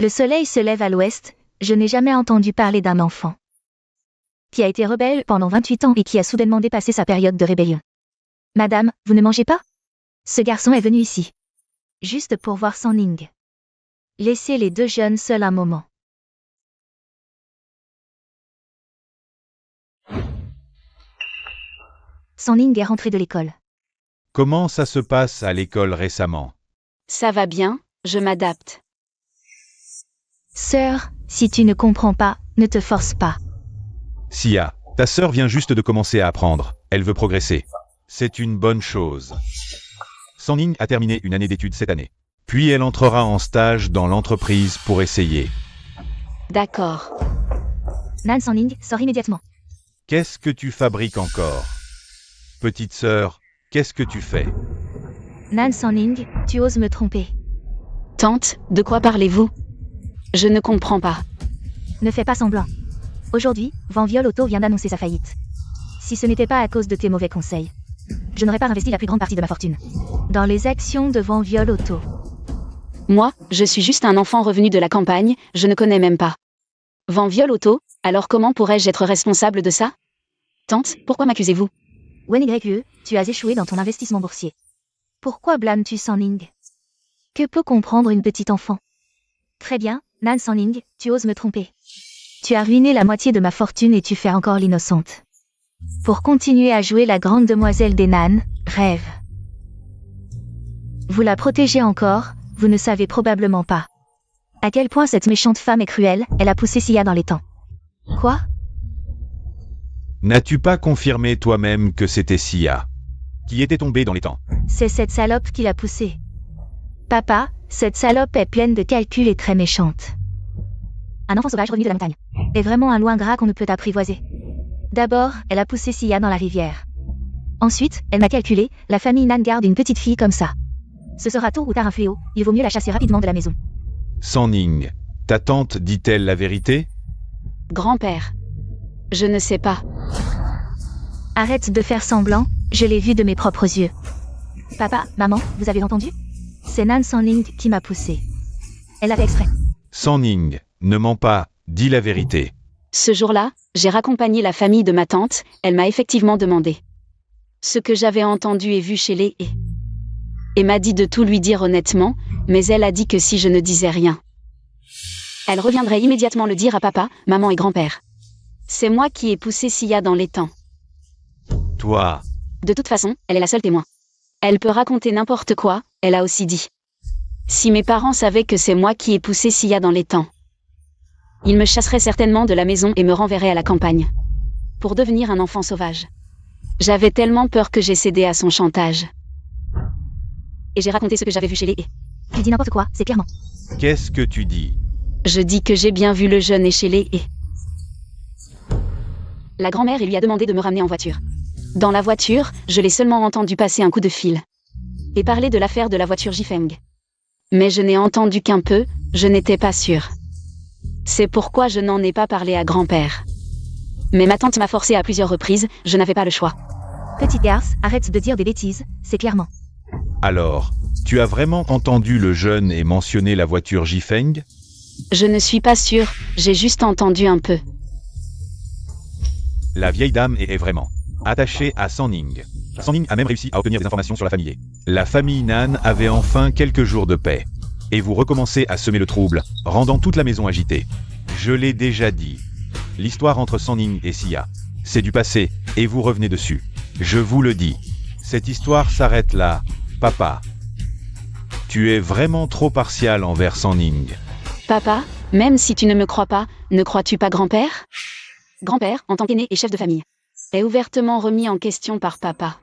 Le soleil se lève à l'ouest, je n'ai jamais entendu parler d'un enfant qui a été rebelle pendant 28 ans et qui a soudainement dépassé sa période de rébellion. Madame, vous ne mangez pas? Ce garçon est venu ici. Juste pour voir San Ning. Laissez les deux jeunes seuls un moment. San Ning est rentré de l'école. Comment ça se passe à l'école récemment? Ça va bien, je m'adapte. Sœur, si tu ne comprends pas, ne te force pas. Sia, ta sœur vient juste de commencer à apprendre. Elle veut progresser. C'est une bonne chose. San Ning a terminé une année d'études cette année. Puis elle entrera en stage dans l'entreprise pour essayer. D'accord. Nan San Ning sort immédiatement. Qu'est-ce que tu fabriques encore? Petite sœur, qu'est-ce que tu fais? Nan San Ning, tu oses me tromper. Tante, de quoi parlez-vous? Je ne comprends pas. Ne fais pas semblant. Aujourd'hui, Van Viol Auto vient d'annoncer sa faillite. Si ce n'était pas à cause de tes mauvais conseils, je n'aurais pas investi la plus grande partie de ma fortune dans les actions de Van Viol Auto. Moi, je suis juste un enfant revenu de la campagne, je ne connais même pas. Van Viol Auto, alors comment pourrais-je être responsable de ça? Tante, pourquoi m'accusez-vous? Wen Yue, tu as échoué dans ton investissement boursier. Pourquoi blâmes-tu San Ning? Que peut comprendre une petite enfant? Très bien, Nan San Ning, tu oses me tromper. Tu as ruiné la moitié de ma fortune et tu fais encore l'innocente. Pour continuer à jouer la grande demoiselle des Nan, rêve. Vous la protégez encore, vous ne savez probablement pas à quel point cette méchante femme est cruelle, elle a poussé Sia dans les temps. Quoi? N'as-tu pas confirmé toi-même que c'était Sia qui était tombée dans les temps? C'est cette salope qui l'a poussée. Papa, cette salope est pleine de calculs et très méchante. Un enfant sauvage revenu de la montagne est vraiment un loup ingrat qu'on ne peut apprivoiser. D'abord, elle a poussé Sia dans la rivière. Ensuite, elle m'a calculé, la famille Nan garde une petite fille comme ça. Ce sera tôt ou tard un fléau, il vaut mieux la chasser rapidement de la maison. San Ning, ta tante dit-elle la vérité? Grand-père. Je ne sais pas. Arrête de faire semblant, je l'ai vu de mes propres yeux. Papa, maman, vous avez entendu? C'est Nan San Ning qui m'a poussé. Elle a fait exprès. San Ning, ne mens pas, dis la vérité. Ce jour-là, j'ai raccompagné la famille de ma tante, elle m'a effectivement demandé ce que j'avais entendu et vu chez les et m'a dit de tout lui dire honnêtement, mais elle a dit que si je ne disais rien, elle reviendrait immédiatement le dire à papa, maman et grand-père. C'est moi qui ai poussé Sia dans les temps. Toi, De toute façon, elle est la seule témoin. Elle peut raconter n'importe quoi, elle a aussi dit. Si mes parents savaient que c'est moi qui ai poussé Sia dans les temps, ils me chasseraient certainement de la maison et me renverraient à la campagne. Pour devenir un enfant sauvage. J'avais tellement peur que j'ai cédé à son chantage. Et j'ai raconté ce que j'avais vu chez les Tu dis n'importe quoi, c'est clairement. qu'est-ce que tu dis? Je dis que j'ai bien vu le jeune et chez les La grand-mère lui a demandé de me ramener en voiture. Dans la voiture, je l'ai seulement entendu passer un coup de fil. Et parler de l'affaire de la voiture Jifeng. Mais je n'ai entendu qu'un peu, je n'étais pas sûre. C'est pourquoi je n'en ai pas parlé à grand-père. Mais ma tante m'a forcé à plusieurs reprises, je n'avais pas le choix. Petite garce, arrête de dire des bêtises, c'est clairement. Alors, tu as vraiment entendu le jeune et mentionner la voiture Jifeng? Je ne suis pas sûre, j'ai juste entendu un peu. La vieille dame est vraiment attachée à San Ning. San Ning a même réussi à obtenir des informations sur la famille. La famille Nan avait enfin quelques jours de paix. Et vous recommencez à semer le trouble, rendant toute la maison agitée. Je l'ai déjà dit. L'histoire entre Sanning et Sia, c'est du passé, et vous revenez dessus. Je vous le dis. Cette histoire s'arrête là, papa. Tu es vraiment trop partial envers Sanning. Papa, même si tu ne me crois pas, ne crois-tu pas grand-père? Grand-père, en tant qu'aîné et chef de famille, est ouvertement remis en question par papa.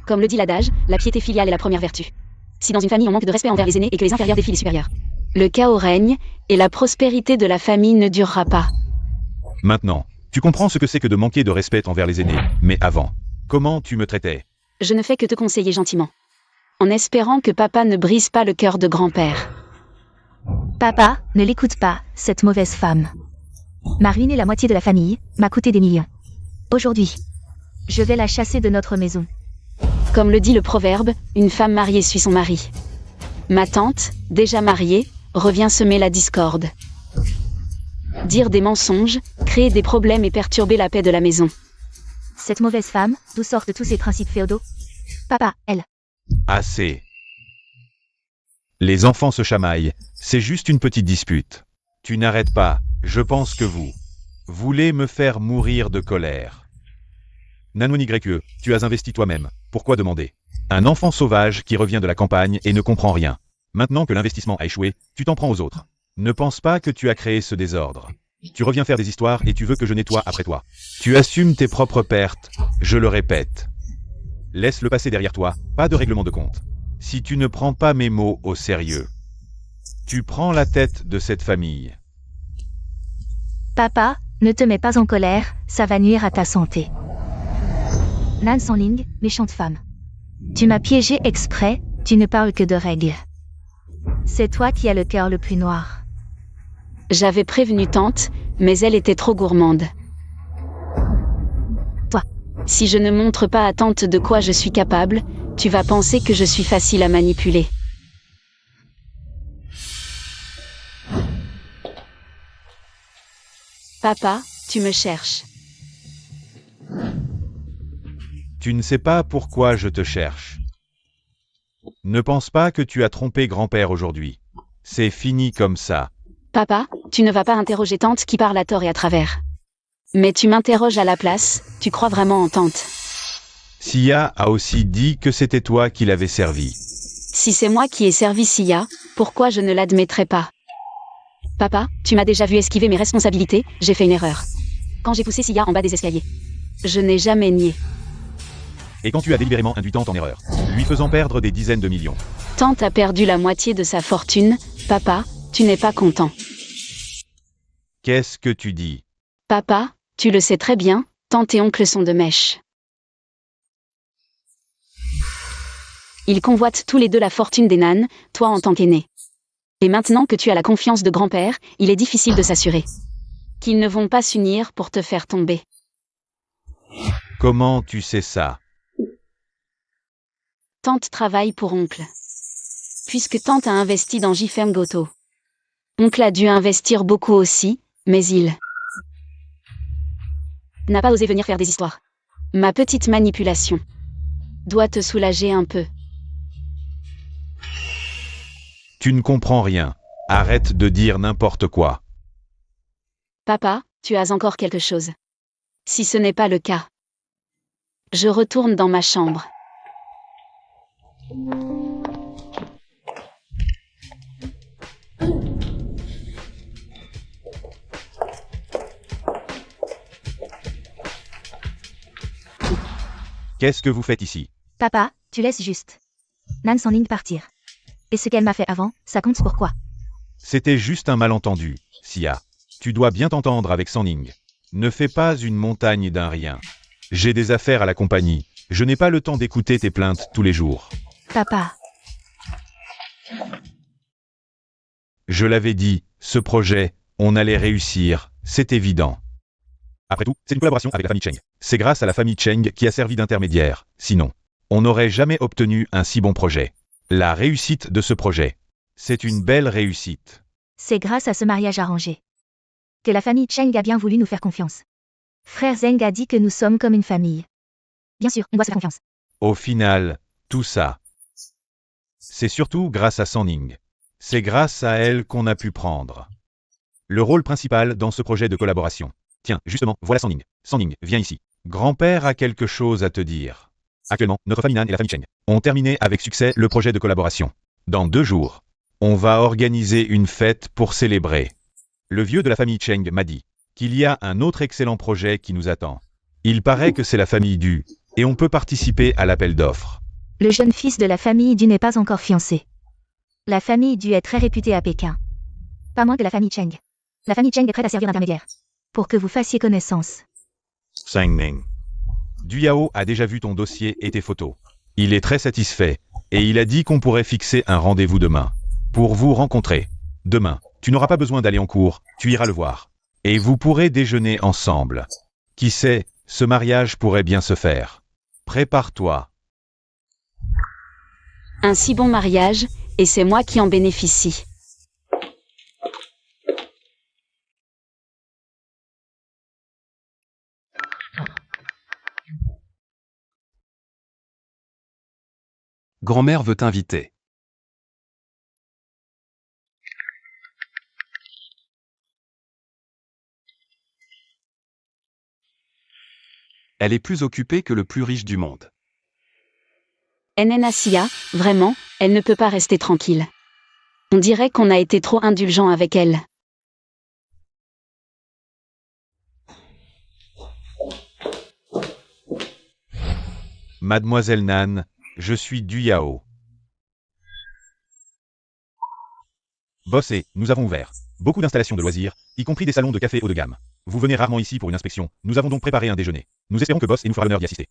Comme le dit l'adage, la piété filiale est la première vertu. Si dans une famille on manque de respect envers les aînés et que les inférieurs défient les supérieurs, le chaos règne, et la prospérité de la famille ne durera pas. Maintenant, tu comprends ce que c'est que de manquer de respect envers les aînés, mais avant, comment tu me traitais? Je ne fais que te conseiller gentiment, en espérant que papa ne brise pas le cœur de grand-père. Papa, ne l'écoute pas, cette mauvaise femme. M'a ruiné la moitié de la famille, m'a coûté des millions. Aujourd'hui, je vais la chasser de notre maison. Comme le dit le proverbe, une femme mariée suit son mari. Ma tante, déjà mariée, revient semer la discorde. Dire des mensonges, créer des problèmes et perturber la paix de la maison. Cette mauvaise femme, d'où sortent tous ces principes féodaux? Papa, elle. Assez. Les enfants se chamaillent, c'est juste une petite dispute. Tu n'arrêtes pas, je pense que vous voulez me faire mourir de colère. Nanon YE, tu as investi toi-même, pourquoi demander? Un enfant sauvage qui revient de la campagne et ne comprend rien. Maintenant que l'investissement a échoué, tu t'en prends aux autres. Ne pense pas que tu as créé ce désordre. Tu reviens faire des histoires et tu veux que je nettoie après toi. Tu assumes tes propres pertes, je le répète. Laisse le passé derrière toi, pas de règlement de compte. Si tu ne prends pas mes mots au sérieux, tu prends la tête de cette famille. Papa, ne te mets pas en colère, ça va nuire à ta santé. Nan Sanling, méchante femme. Tu m'as piégé exprès, tu ne parles que de règles. C'est toi qui as le cœur le plus noir. J'avais prévenu tante, mais elle était trop gourmande. Toi. Si je ne montre pas à tante de quoi je suis capable, tu vas penser que je suis facile à manipuler. Papa, tu me cherches. Tu ne sais pas pourquoi je te cherche. Ne pense pas que tu as trompé grand-père aujourd'hui. C'est fini comme ça. Papa, tu ne vas pas interroger tante qui parle à tort et à travers. Mais tu m'interroges à la place, tu crois vraiment en tante. Sia a aussi dit que c'était toi qui l'avais servi. Si c'est moi qui ai servi Sia, pourquoi je ne l'admettrais pas? Papa, tu m'as déjà vu esquiver mes responsabilités, j'ai fait une erreur. Quand j'ai poussé Sia en bas des escaliers. Je n'ai jamais nié. Et quand tu as délibérément induit tante en erreur, lui faisant perdre des dizaines de millions. Tante a perdu la moitié de sa fortune, papa, tu n'es pas content. Qu'est-ce que tu dis? Papa, tu le sais très bien, tante et oncle sont de mèche. Ils convoitent tous les deux la fortune des Nan, toi en tant qu'aîné. Et maintenant que tu as la confiance de grand-père, il est difficile de s'assurer qu'ils ne vont pas s'unir pour te faire tomber. Comment tu sais ça? Tante travaille pour oncle. Puisque tante a investi dans JFM Goto. Oncle a dû investir beaucoup aussi, mais il n'a pas osé venir faire des histoires. Ma petite manipulation doit te soulager un peu. Tu ne comprends rien. Arrête de dire n'importe quoi. Papa, tu as encore quelque chose. Si ce n'est pas le cas, je retourne dans ma chambre. Qu'est-ce que vous faites ici? Papa, tu laisses juste Nan Sanling partir. Et ce qu'elle m'a fait avant, ça compte pour quoi? C'était juste un malentendu, Sia. Tu dois bien t'entendre avec Sanning. Ne fais pas une montagne d'un rien. J'ai des affaires à la compagnie. Je n'ai pas le temps d'écouter tes plaintes tous les jours. Papa. Je l'avais dit, ce projet, on allait réussir, c'est évident. Après tout, c'est une collaboration avec la famille Cheng. C'est grâce à la famille Cheng qui a servi d'intermédiaire. Sinon, on n'aurait jamais obtenu un si bon projet. La réussite de ce projet, c'est une belle réussite. C'est grâce à ce mariage arrangé que la famille Cheng a bien voulu nous faire confiance. Frère Zeng a dit que nous sommes comme une famille. Bien sûr, on doit se faire confiance. Au final, tout ça, c'est surtout grâce à Sanning. C'est grâce à elle qu'on a pu prendre le rôle principal dans ce projet de collaboration. Tiens, justement, voilà Sanning. Sanning, viens ici. Grand-père a quelque chose à te dire. Actuellement, notre famille Nan et la famille Cheng ont terminé avec succès le projet de collaboration. Dans 2 jours, on va organiser une fête pour célébrer. Le vieux de la famille Cheng m'a dit qu'il y a un autre excellent projet qui nous attend. Il paraît que c'est la famille Du, et on peut participer à l'appel d'offres. Le jeune fils de la famille Du n'est pas encore fiancé. La famille Du est très réputée à Pékin. Pas moins que la famille Cheng. La famille Cheng est prête à servir d'intermédiaire. Pour que vous fassiez connaissance. Sanning. Du Yao a déjà vu ton dossier et tes photos. Il est très satisfait, et il a dit qu'on pourrait fixer un rendez-vous demain. Pour vous rencontrer. Demain, tu n'auras pas besoin d'aller en cours, tu iras le voir. Et vous pourrez déjeuner ensemble. Qui sait, ce mariage pourrait bien se faire. Prépare-toi. Un si bon mariage, et c'est moi qui en bénéficie. Grand-mère veut t'inviter. Elle est plus occupée que le plus riche du monde. Nnasia, vraiment, elle ne peut pas rester tranquille. On dirait qu'on a été trop indulgent avec elle. Mademoiselle Nan, je suis Du Yao. Boss et nous avons ouvert beaucoup d'installations de loisirs, y compris des salons de café haut de gamme. Vous venez rarement ici pour une inspection, nous avons donc préparé un déjeuner. Nous espérons que Boss et nous fera l'honneur d'y assister.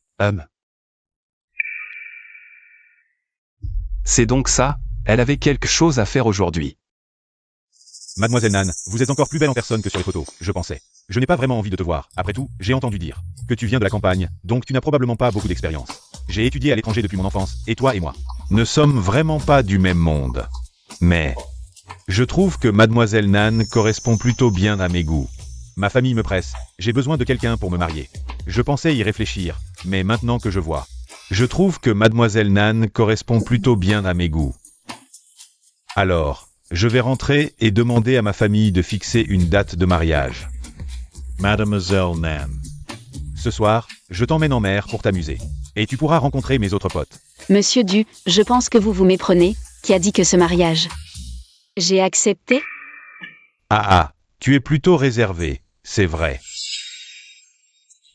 C'est donc ça, elle avait quelque chose à faire aujourd'hui. Mademoiselle Nan, vous êtes encore plus belle en personne que sur les photos, je pensais. Je n'ai pas vraiment envie de te voir, après tout, j'ai entendu dire que tu viens de la campagne, donc tu n'as probablement pas beaucoup d'expérience. J'ai étudié à l'étranger depuis mon enfance, et toi et moi ne sommes vraiment pas du même monde. Mais je trouve que Mademoiselle Nan correspond plutôt bien à mes goûts. Ma famille me presse, j'ai besoin de quelqu'un pour me marier. Je pensais y réfléchir, mais maintenant que je vois, je trouve que Mademoiselle Nan correspond plutôt bien à mes goûts. Alors, je vais rentrer et demander à ma famille de fixer une date de mariage. Mademoiselle Nan. Ce soir, je t'emmène en mer pour t'amuser. Et tu pourras rencontrer mes autres potes. Monsieur Du, je pense que vous vous méprenez, qui a dit que ce mariage. J'ai accepté? Ah, tu es plutôt réservé, c'est vrai.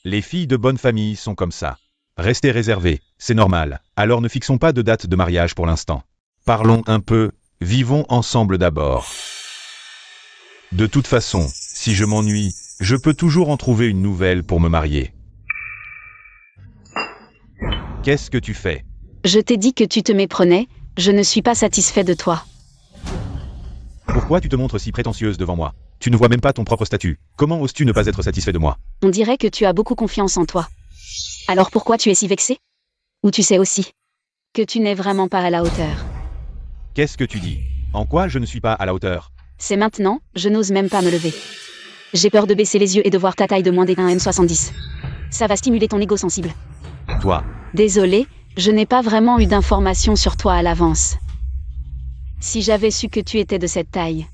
Les filles de bonne famille sont comme ça. Restez réservées, c'est normal, alors ne fixons pas de date de mariage pour l'instant. Parlons un peu, vivons ensemble d'abord. De toute façon, si je m'ennuie, je peux toujours en trouver une nouvelle pour me marier. Qu'est-ce que tu fais? Je t'ai dit que tu te méprenais, je ne suis pas satisfait de toi. Pourquoi tu te montres si prétentieuse devant moi? Tu ne vois même pas ton propre statut. Comment oses-tu ne pas être satisfait de moi? On dirait que tu as beaucoup confiance en toi. Alors pourquoi tu es si vexé? Ou tu sais aussi que tu n'es vraiment pas à la hauteur. Qu'est-ce que tu dis? En quoi je ne suis pas à la hauteur? C'est maintenant, je n'ose même pas me lever. J'ai peur de baisser les yeux et de voir ta taille de moins d'1m70. Ça va stimuler ton ego sensible. Toi. Désolé, je n'ai pas vraiment eu d'informations sur toi à l'avance. Si j'avais su que tu étais de cette taille,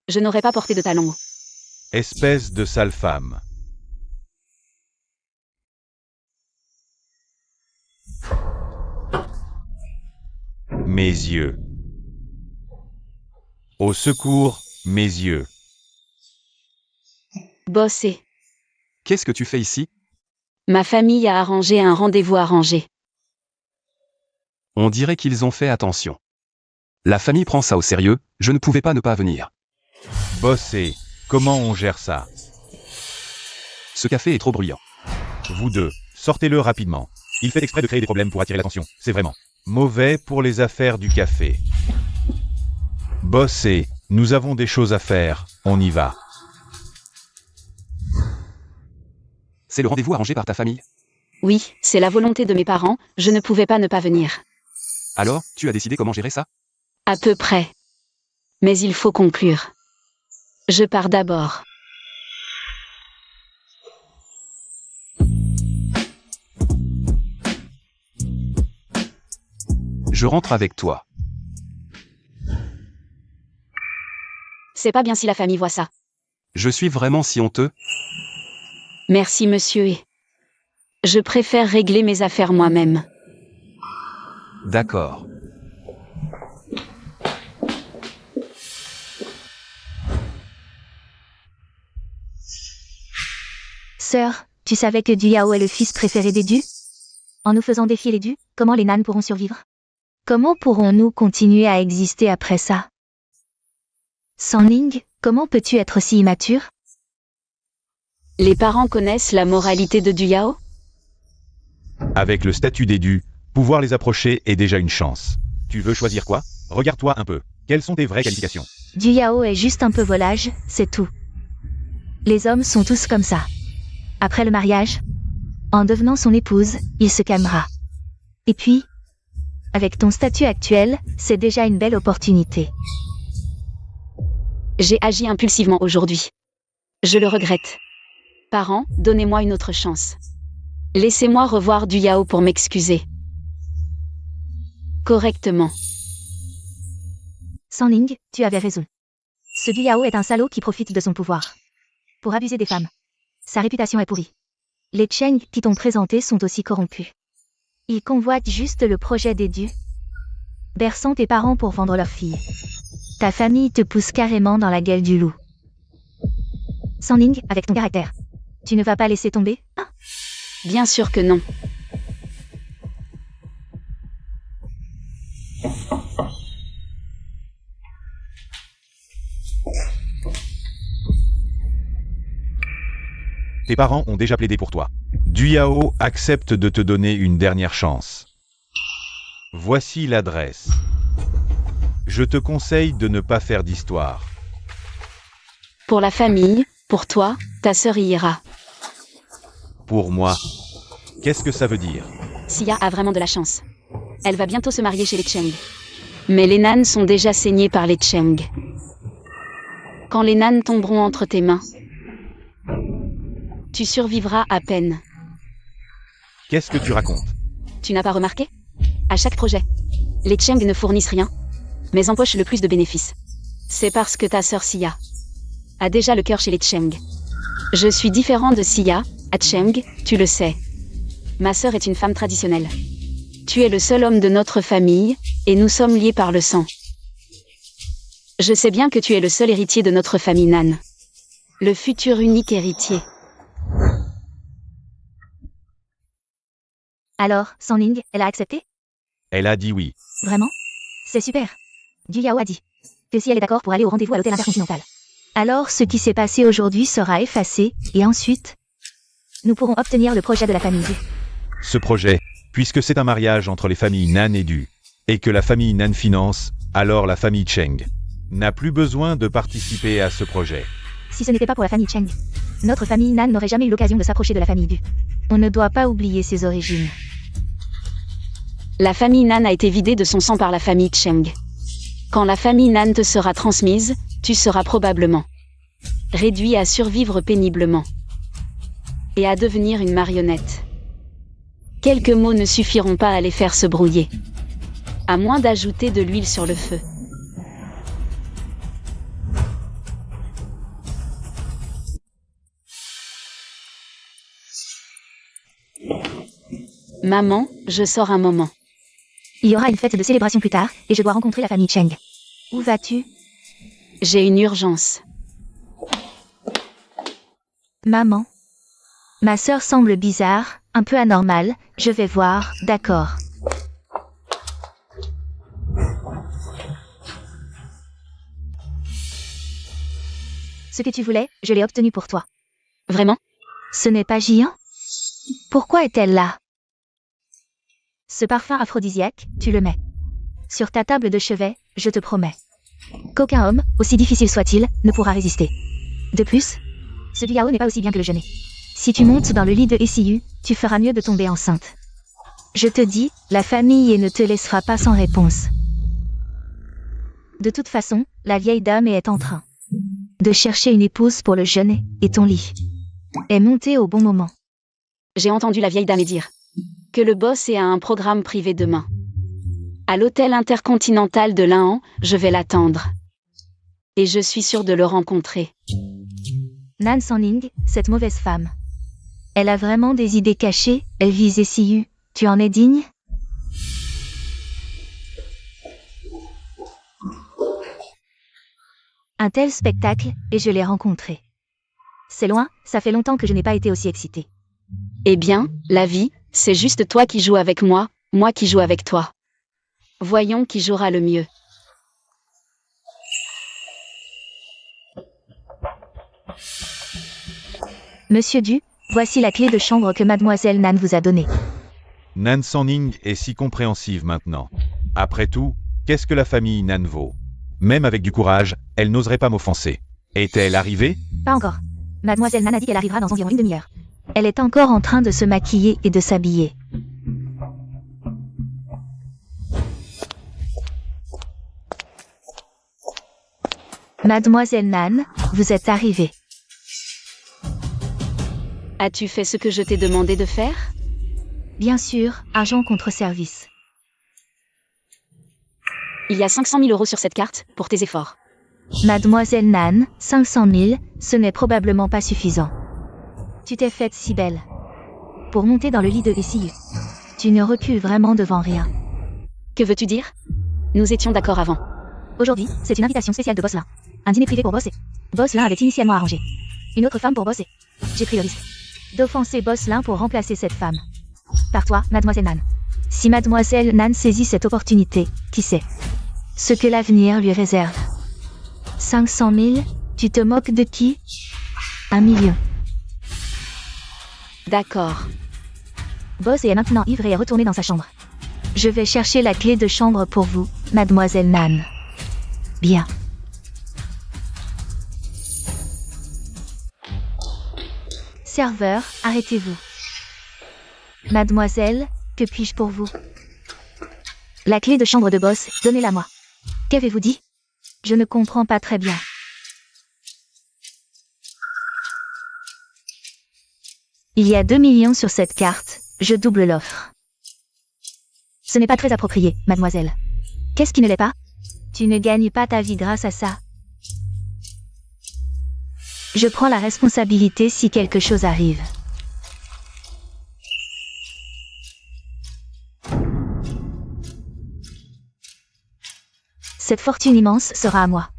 je n'aurais pas porté de talons. Espèce de sale femme. Mes yeux. Au secours, mes yeux. Bossé. Qu'est-ce que tu fais ici? Ma famille a arrangé un rendez-vous arrangé. On dirait qu'ils ont fait attention. La famille prend ça au sérieux, je ne pouvais pas ne pas venir. Bossé, comment on gère ça? Ce café est trop bruyant. Vous deux, sortez-le rapidement. Il fait exprès de créer des problèmes pour attirer l'attention, c'est vraiment mauvais pour les affaires du café. Bossé, nous avons des choses à faire, on y va. C'est le rendez-vous arrangé par ta famille? Oui, c'est la volonté de mes parents, je ne pouvais pas ne pas venir. Alors, tu as décidé comment gérer ça? À peu près. Mais il faut conclure. Je pars d'abord. Je rentre avec toi. C'est pas bien si la famille voit ça. Je suis vraiment si honteux. Merci monsieur et... Je préfère régler mes affaires moi-même. D'accord. Sœur, tu savais que Du Yao est le fils préféré des dieux? En nous faisant défier les dieux, comment les nans pourront survivre? Comment pourrons-nous continuer à exister après ça? Sanling, comment peux-tu être si immature? Les parents connaissent la moralité de Du Yao? Avec le statut d'édu, pouvoir les approcher est déjà une chance. Tu veux choisir quoi? Regarde-toi un peu. Quelles sont tes vraies qualifications? Du Yao est juste un peu volage, c'est tout. Les hommes sont tous comme ça. Après le mariage, en devenant son épouse, il se calmera. Et puis, avec ton statut actuel, c'est déjà une belle opportunité. J'ai agi impulsivement aujourd'hui. Je le regrette. Parents, donnez-moi une autre chance. Laissez-moi revoir Du Yao pour m'excuser. Correctement. Sanling, tu avais raison. Ce Du Yao est un salaud qui profite de son pouvoir. Pour abuser des femmes. Sa réputation est pourrie. Les Cheng qui t'ont présenté sont aussi corrompus. Ils convoitent juste le projet des dieux, berçant tes parents pour vendre leur fille. Ta famille te pousse carrément dans la gueule du loup. Sanling, avec ton caractère, tu ne vas pas laisser tomber, hein? Bien sûr que non. Tes parents ont déjà plaidé pour toi. Du Yao accepte de te donner une dernière chance. Voici l'adresse. Je te conseille de ne pas faire d'histoire. Pour la famille, pour toi, ta sœur y ira. Pour moi, qu'est-ce que ça veut dire? Sia a vraiment de la chance. Elle va bientôt se marier chez les Cheng. Mais les nans sont déjà saignés par les Cheng. Quand les nans tomberont entre tes mains, tu survivras à peine. Qu'est-ce que tu racontes? Tu n'as pas remarqué? À chaque projet, les Cheng ne fournissent rien, mais empochent le plus de bénéfices. C'est parce que ta sœur Sia a déjà le cœur chez les Cheng. Je suis différent de Sia, à Cheng, tu le sais. Ma sœur est une femme traditionnelle. Tu es le seul homme de notre famille, et nous sommes liés par le sang. Je sais bien que tu es le seul héritier de notre famille Nan. Le futur unique héritier. Alors, Sanling, elle a accepté? Elle a dit oui. Vraiment? C'est super. Du Yao a dit que si elle est d'accord pour aller au rendez-vous à l'hôtel intercontinental. Alors ce qui s'est passé aujourd'hui sera effacé, et ensuite, nous pourrons obtenir le projet de la famille Du. Ce projet, puisque c'est un mariage entre les familles Nan et Du, et que la famille Nan finance, alors la famille Cheng n'a plus besoin de participer à ce projet. Si ce n'était pas pour la famille Cheng, notre famille Nan n'aurait jamais eu l'occasion de s'approcher de la famille Du. On ne doit pas oublier ses origines. La famille Nan a été vidée de son sang par la famille Cheng. Quand la famille Nan te sera transmise, tu seras probablement réduit à survivre péniblement et à devenir une marionnette. Quelques mots ne suffiront pas à les faire se brouiller, à moins d'ajouter de l'huile sur le feu. Maman, je sors un moment. Il y aura une fête de célébration plus tard, et je dois rencontrer la famille Cheng. Où vas-tu? J'ai une urgence. Maman. Ma sœur semble bizarre, un peu anormale, je vais voir, d'accord. Ce que tu voulais, je l'ai obtenu pour toi. Vraiment? Ce n'est pas Jian? Pourquoi est-elle là? Ce parfum aphrodisiaque, tu le mets sur ta table de chevet, je te promets qu'aucun homme, aussi difficile soit-il, ne pourra résister. De plus, ce Du Yao n'est pas aussi bien que le jeûner. Si tu montes dans le lit de Essiu, tu feras mieux de tomber enceinte. Je te dis, la famille ne te laissera pas sans réponse. De toute façon, la vieille dame est en train de chercher une épouse pour le jeûner, et ton lit est monté au bon moment. J'ai entendu la vieille dame dire que le boss est à un programme privé demain. À l'hôtel intercontinental de La'an, je vais l'attendre. Et je suis sûre de le rencontrer. Nan Sanning, cette mauvaise femme. Elle a vraiment des idées cachées, elle vise SIU. Tu en es digne? Un tel spectacle, et je l'ai rencontré. C'est loin, ça fait longtemps que je n'ai pas été aussi excitée. Eh bien, la vie, c'est juste toi qui joues avec moi qui joue avec toi. Voyons qui jouera le mieux. Monsieur Du, voici la clé de chambre que mademoiselle Nan vous a donnée. Nan Sanning est si compréhensive maintenant. Après tout, qu'est-ce que la famille Nan vaut? Même avec du courage, elle n'oserait pas m'offenser. Est-elle arrivée? Pas encore. Mademoiselle Nan a dit qu'elle arrivera dans environ une demi-heure. Elle est encore en train de se maquiller et de s'habiller. Mademoiselle Nan, vous êtes arrivée. As-tu fait ce que je t'ai demandé de faire? Bien sûr, argent contre service. Il y a 500 000 € sur cette carte, pour tes efforts. Mademoiselle Nan, 500 000, ce n'est probablement pas suffisant. Tu t'es faite si belle. Pour monter dans le lit de SIU. Tu ne recules vraiment devant rien. Que veux-tu dire? Nous étions d'accord avant. Aujourd'hui, c'est une invitation spéciale de Boss Lin. Un dîner privé pour Boss. Boss Lin avait initialement arrangé une autre femme pour Boss. J'ai pris le risque d'offenser Boss Lin pour remplacer cette femme. Par toi, Mademoiselle Nan. Si Mademoiselle Nan saisit cette opportunité, qui sait ce que l'avenir lui réserve? 500 000, tu te moques de qui? 1 million. D'accord. Boss est maintenant ivre et est retourné dans sa chambre. Je vais chercher la clé de chambre pour vous, Mademoiselle Nan. Bien. Serveur, arrêtez-vous. Mademoiselle, que puis-je pour vous? La clé de chambre de Boss, donnez-la moi. Qu'avez-vous dit? Je ne comprends pas très bien. Il y a 2 millions sur cette carte, je double l'offre. Ce n'est pas très approprié, mademoiselle. Qu'est-ce qui ne l'est pas? Tu ne gagnes pas ta vie grâce à ça. Je prends la responsabilité si quelque chose arrive. Cette fortune immense sera à moi.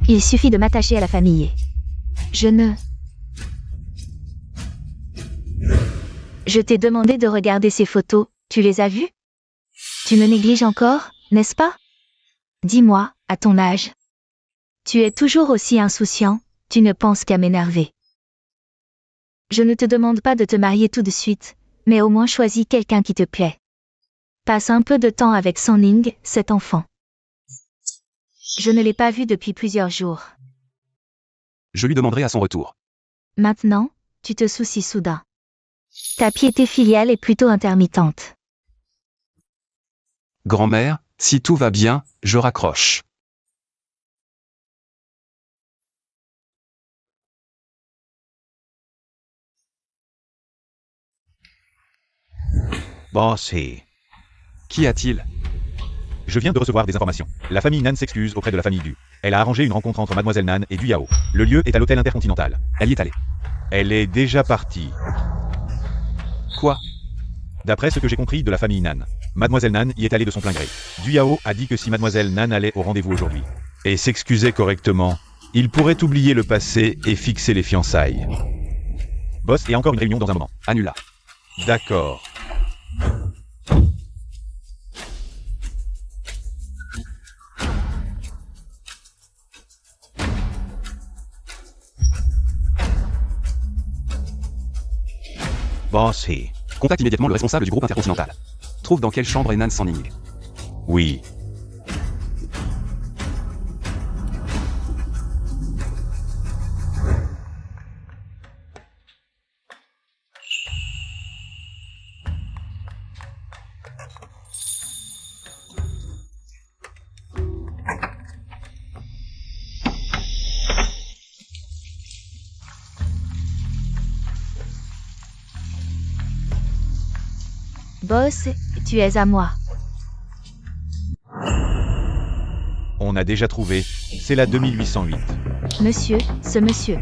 Il suffit de m'attacher à la famille. Je t'ai demandé de regarder ces photos, tu les as vues? Tu me négliges encore, n'est-ce pas? Dis-moi, à ton âge. Tu es toujours aussi insouciant, tu ne penses qu'à m'énerver. Je ne te demande pas de te marier tout de suite, mais au moins choisis quelqu'un qui te plaît. Passe un peu de temps avec Sanning, cet enfant. Je ne l'ai pas vu depuis plusieurs jours. Je lui demanderai à son retour. Maintenant, tu te soucies soudain. Ta piété filiale est plutôt intermittente. Grand-mère, si tout va bien, je raccroche. Bossy. Qu'y a-t-il? Je viens de recevoir des informations. La famille Nan s'excuse auprès de la famille Du. Elle a arrangé une rencontre entre Mademoiselle Nan et Du Yao. Le lieu est à l'hôtel Intercontinental. Elle y est allée. Elle est déjà partie. Quoi? D'après ce que j'ai compris de la famille Nan, Mademoiselle Nan y est allée de son plein gré. Du Yao a dit que si Mademoiselle Nan allait au rendez-vous aujourd'hui et s'excusait correctement, il pourrait oublier le passé et fixer les fiançailles. Boss, et encore une réunion dans un moment. Annula. D'accord. Bossy. Contacte immédiatement le responsable du groupe Intercontinental. Trouve dans quelle chambre est Nan Sanning. Oui. Boss, tu es à moi. On a déjà trouvé. C'est la 2808. Monsieur, ce monsieur.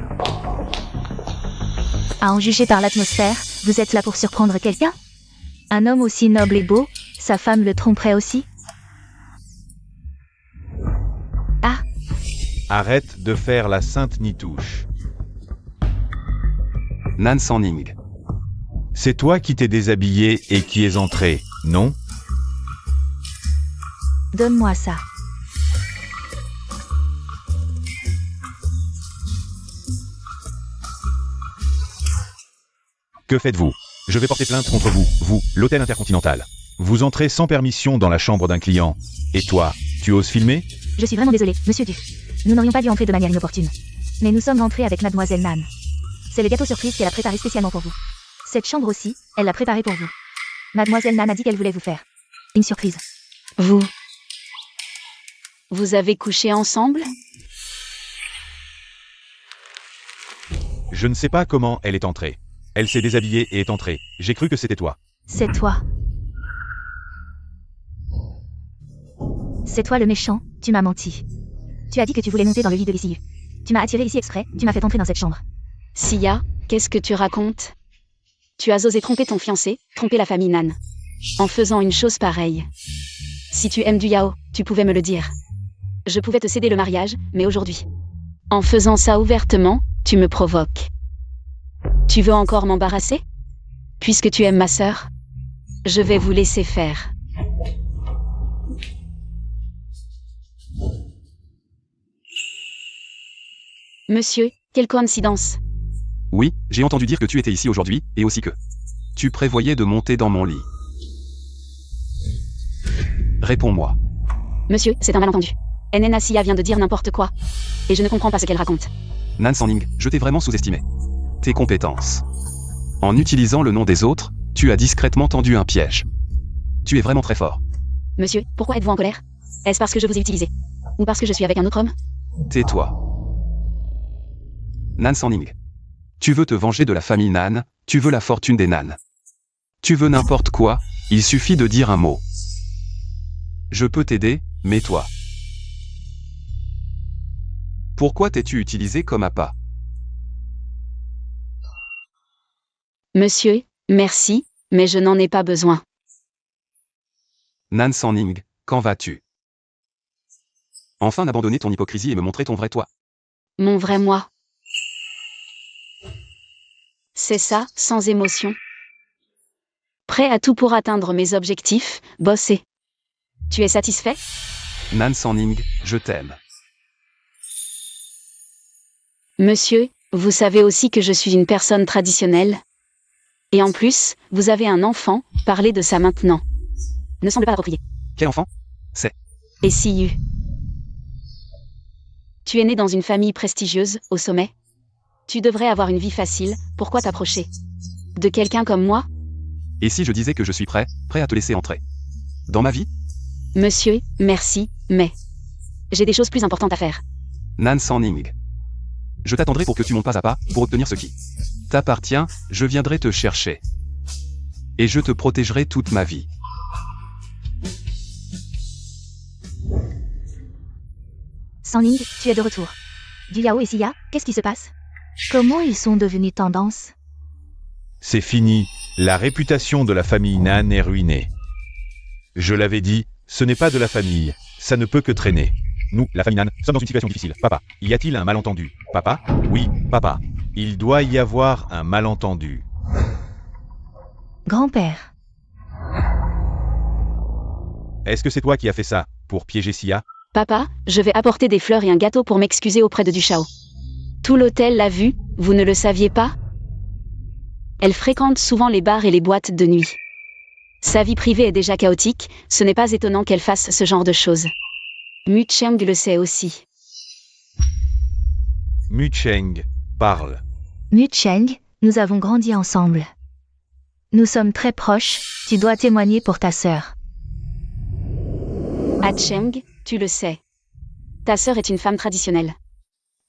À en juger par l'atmosphère, vous êtes là pour surprendre quelqu'un? Un homme aussi noble et beau, sa femme le tromperait aussi? Ah, Arrête de faire la sainte nitouche. Nan Sanning. C'est toi qui t'es déshabillé et qui es entré, non? donne-moi ça. Que faites-vous? Je vais porter plainte contre vous, l'hôtel Intercontinental. Vous entrez sans permission dans la chambre d'un client. Et toi, tu oses filmer? Je suis vraiment désolée, monsieur Du. Nous n'aurions pas dû entrer de manière inopportune. Mais nous sommes rentrés avec mademoiselle Nan. C'est le gâteau surprise qu'elle a préparé spécialement pour vous. Cette chambre aussi, elle l'a préparée pour vous. Mademoiselle Nan a dit qu'elle voulait vous faire une surprise. Vous avez couché ensemble? Je ne sais pas comment elle est entrée. Elle s'est déshabillée et est entrée. J'ai cru que c'était toi. C'est toi. C'est toi le méchant, tu m'as menti. Tu as dit que tu voulais monter dans le lit de l'ICU. Tu m'as attiré ici exprès, tu m'as fait entrer dans cette chambre. Sia, qu'est-ce que tu racontes? Tu as osé tromper ton fiancé, tromper la famille Nan. En faisant une chose pareille. Si tu aimes du Yao, tu pouvais me le dire. Je pouvais te céder le mariage, mais aujourd'hui. En faisant ça ouvertement, tu me provoques. Tu veux encore m'embarrasser? Puisque tu aimes ma sœur, je vais vous laisser faire. Monsieur, quelle coïncidence. Oui, j'ai entendu dire que tu étais ici aujourd'hui, et aussi que tu prévoyais de monter dans mon lit. Réponds-moi. Monsieur, c'est un malentendu. Nna Sia vient de dire n'importe quoi. Et je ne comprends pas ce qu'elle raconte. Nan Sanning, je t'ai vraiment sous-estimé. Tes compétences. En utilisant le nom des autres, tu as discrètement tendu un piège. Tu es vraiment très fort. Monsieur, pourquoi êtes-vous en colère? Est-ce parce que je vous ai utilisé? Ou parce que je suis avec un autre homme? Tais-toi. Nan Sanning. Tu veux te venger de la famille Nan, tu veux la fortune des Nan. Tu veux n'importe quoi, il suffit de dire un mot. Je peux t'aider, mais toi. Pourquoi t'es-tu utilisé comme appât? Monsieur, merci, mais je n'en ai pas besoin. Nan Sanning, quand vas-tu enfin abandonner ton hypocrisie et me montrer ton vrai toi? Mon vrai moi. C'est ça, sans émotion. Prêt à tout pour atteindre mes objectifs, bosser. Tu es satisfait? Nan Sanning, je t'aime. Monsieur, vous savez aussi que je suis une personne traditionnelle. Et en plus, vous avez un enfant, parlez de ça maintenant. Ne semble pas approprié. Quel enfant? Et si tu es né dans une famille prestigieuse, au sommet? Tu devrais avoir une vie facile, pourquoi t'approcher de quelqu'un comme moi? Et si je disais que je suis prêt à te laisser entrer dans ma vie? Monsieur, merci, mais j'ai des choses plus importantes à faire. Nan Sanning. Je t'attendrai pour que tu montes pas à pas, pour obtenir ce qui t'appartient, je viendrai te chercher. Et je te protégerai toute ma vie. Sanning, tu es de retour. Du Yao et Sia, qu'est-ce qui se passe? Comment ils sont devenus tendance? C'est fini. La réputation de la famille Nan est ruinée. Je l'avais dit, ce n'est pas de la famille. Ça ne peut que traîner. Nous, la famille Nan, sommes dans une situation difficile. Papa, y a-t-il un malentendu? Papa? Oui, papa. Il doit y avoir un malentendu. Grand-père. Est-ce que c'est toi qui as fait ça, pour piéger Sia? Papa, je vais apporter des fleurs et un gâteau pour m'excuser auprès de Duchao. Tout l'hôtel l'a vu, vous ne le saviez pas? Elle fréquente souvent les bars et les boîtes de nuit. Sa vie privée est déjà chaotique, ce n'est pas étonnant qu'elle fasse ce genre de choses. Mu Cheng le sait aussi. Mu Cheng, parle. Mu Cheng, nous avons grandi ensemble. Nous sommes très proches, tu dois témoigner pour ta sœur. Ah Cheng, tu le sais. Ta sœur est une femme traditionnelle.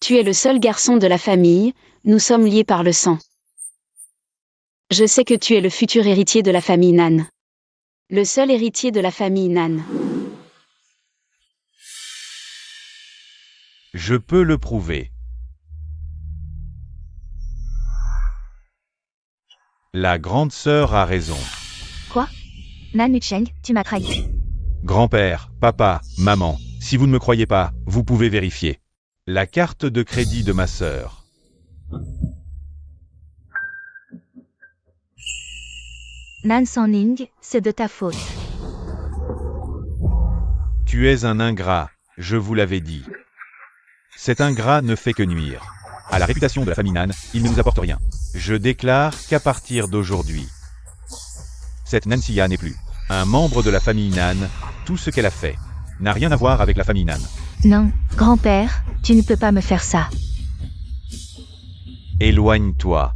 Tu es le seul garçon de la famille, nous sommes liés par le sang. Je sais que tu es le futur héritier de la famille Nan. Le seul héritier de la famille Nan. Je peux le prouver. La grande sœur a raison. Quoi? Nan Nucheng, tu m'as trahi. Grand-père, papa, maman, si vous ne me croyez pas, vous pouvez vérifier. La carte de crédit de ma sœur. Nan Sanning, c'est de ta faute. Tu es un ingrat, je vous l'avais dit. Cet ingrat ne fait que nuire. À la réputation de la famille Nan, il ne nous apporte rien. Je déclare qu'à partir d'aujourd'hui, cette Nancy n'est plus un membre de la famille Nan. Tout ce qu'elle a fait n'a rien à voir avec la famille Nan. Non, grand-père, tu ne peux pas me faire ça. Éloigne-toi.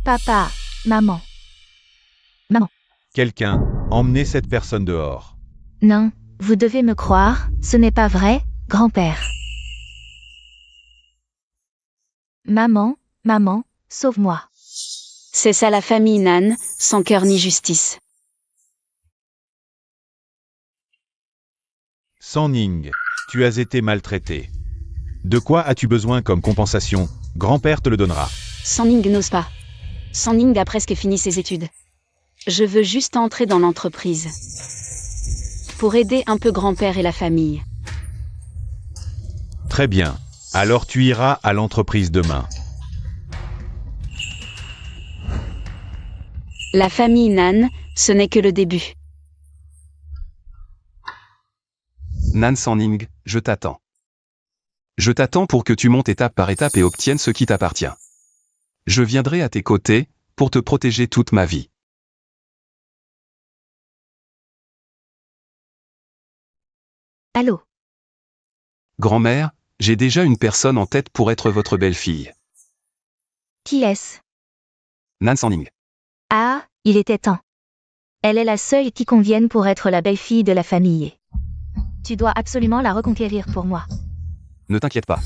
Papa, maman. Quelqu'un, emmenez cette personne dehors. Non, vous devez me croire, ce n'est pas vrai, grand-père. Maman, sauve-moi. C'est ça la famille Nan, sans cœur ni justice. Sanning, tu as été maltraité. De quoi as-tu besoin comme compensation? Grand-père te le donnera. Sanning n'ose pas. Sanning a presque fini ses études. Je veux juste entrer dans l'entreprise. Pour aider un peu grand-père et la famille. Très bien. Alors tu iras à l'entreprise demain. La famille Nan, ce n'est que le début. Nan Sanning, je t'attends. Je t'attends pour que tu montes étape par étape et obtiennes ce qui t'appartient. Je viendrai à tes côtés, pour te protéger toute ma vie. Allô? Grand-mère, j'ai déjà une personne en tête pour être votre belle-fille. Qui est-ce? Nan Sanning. Ah, il était temps. Elle est la seule qui convienne pour être la belle-fille de la famille. Tu dois absolument la reconquérir pour moi. Ne t'inquiète pas.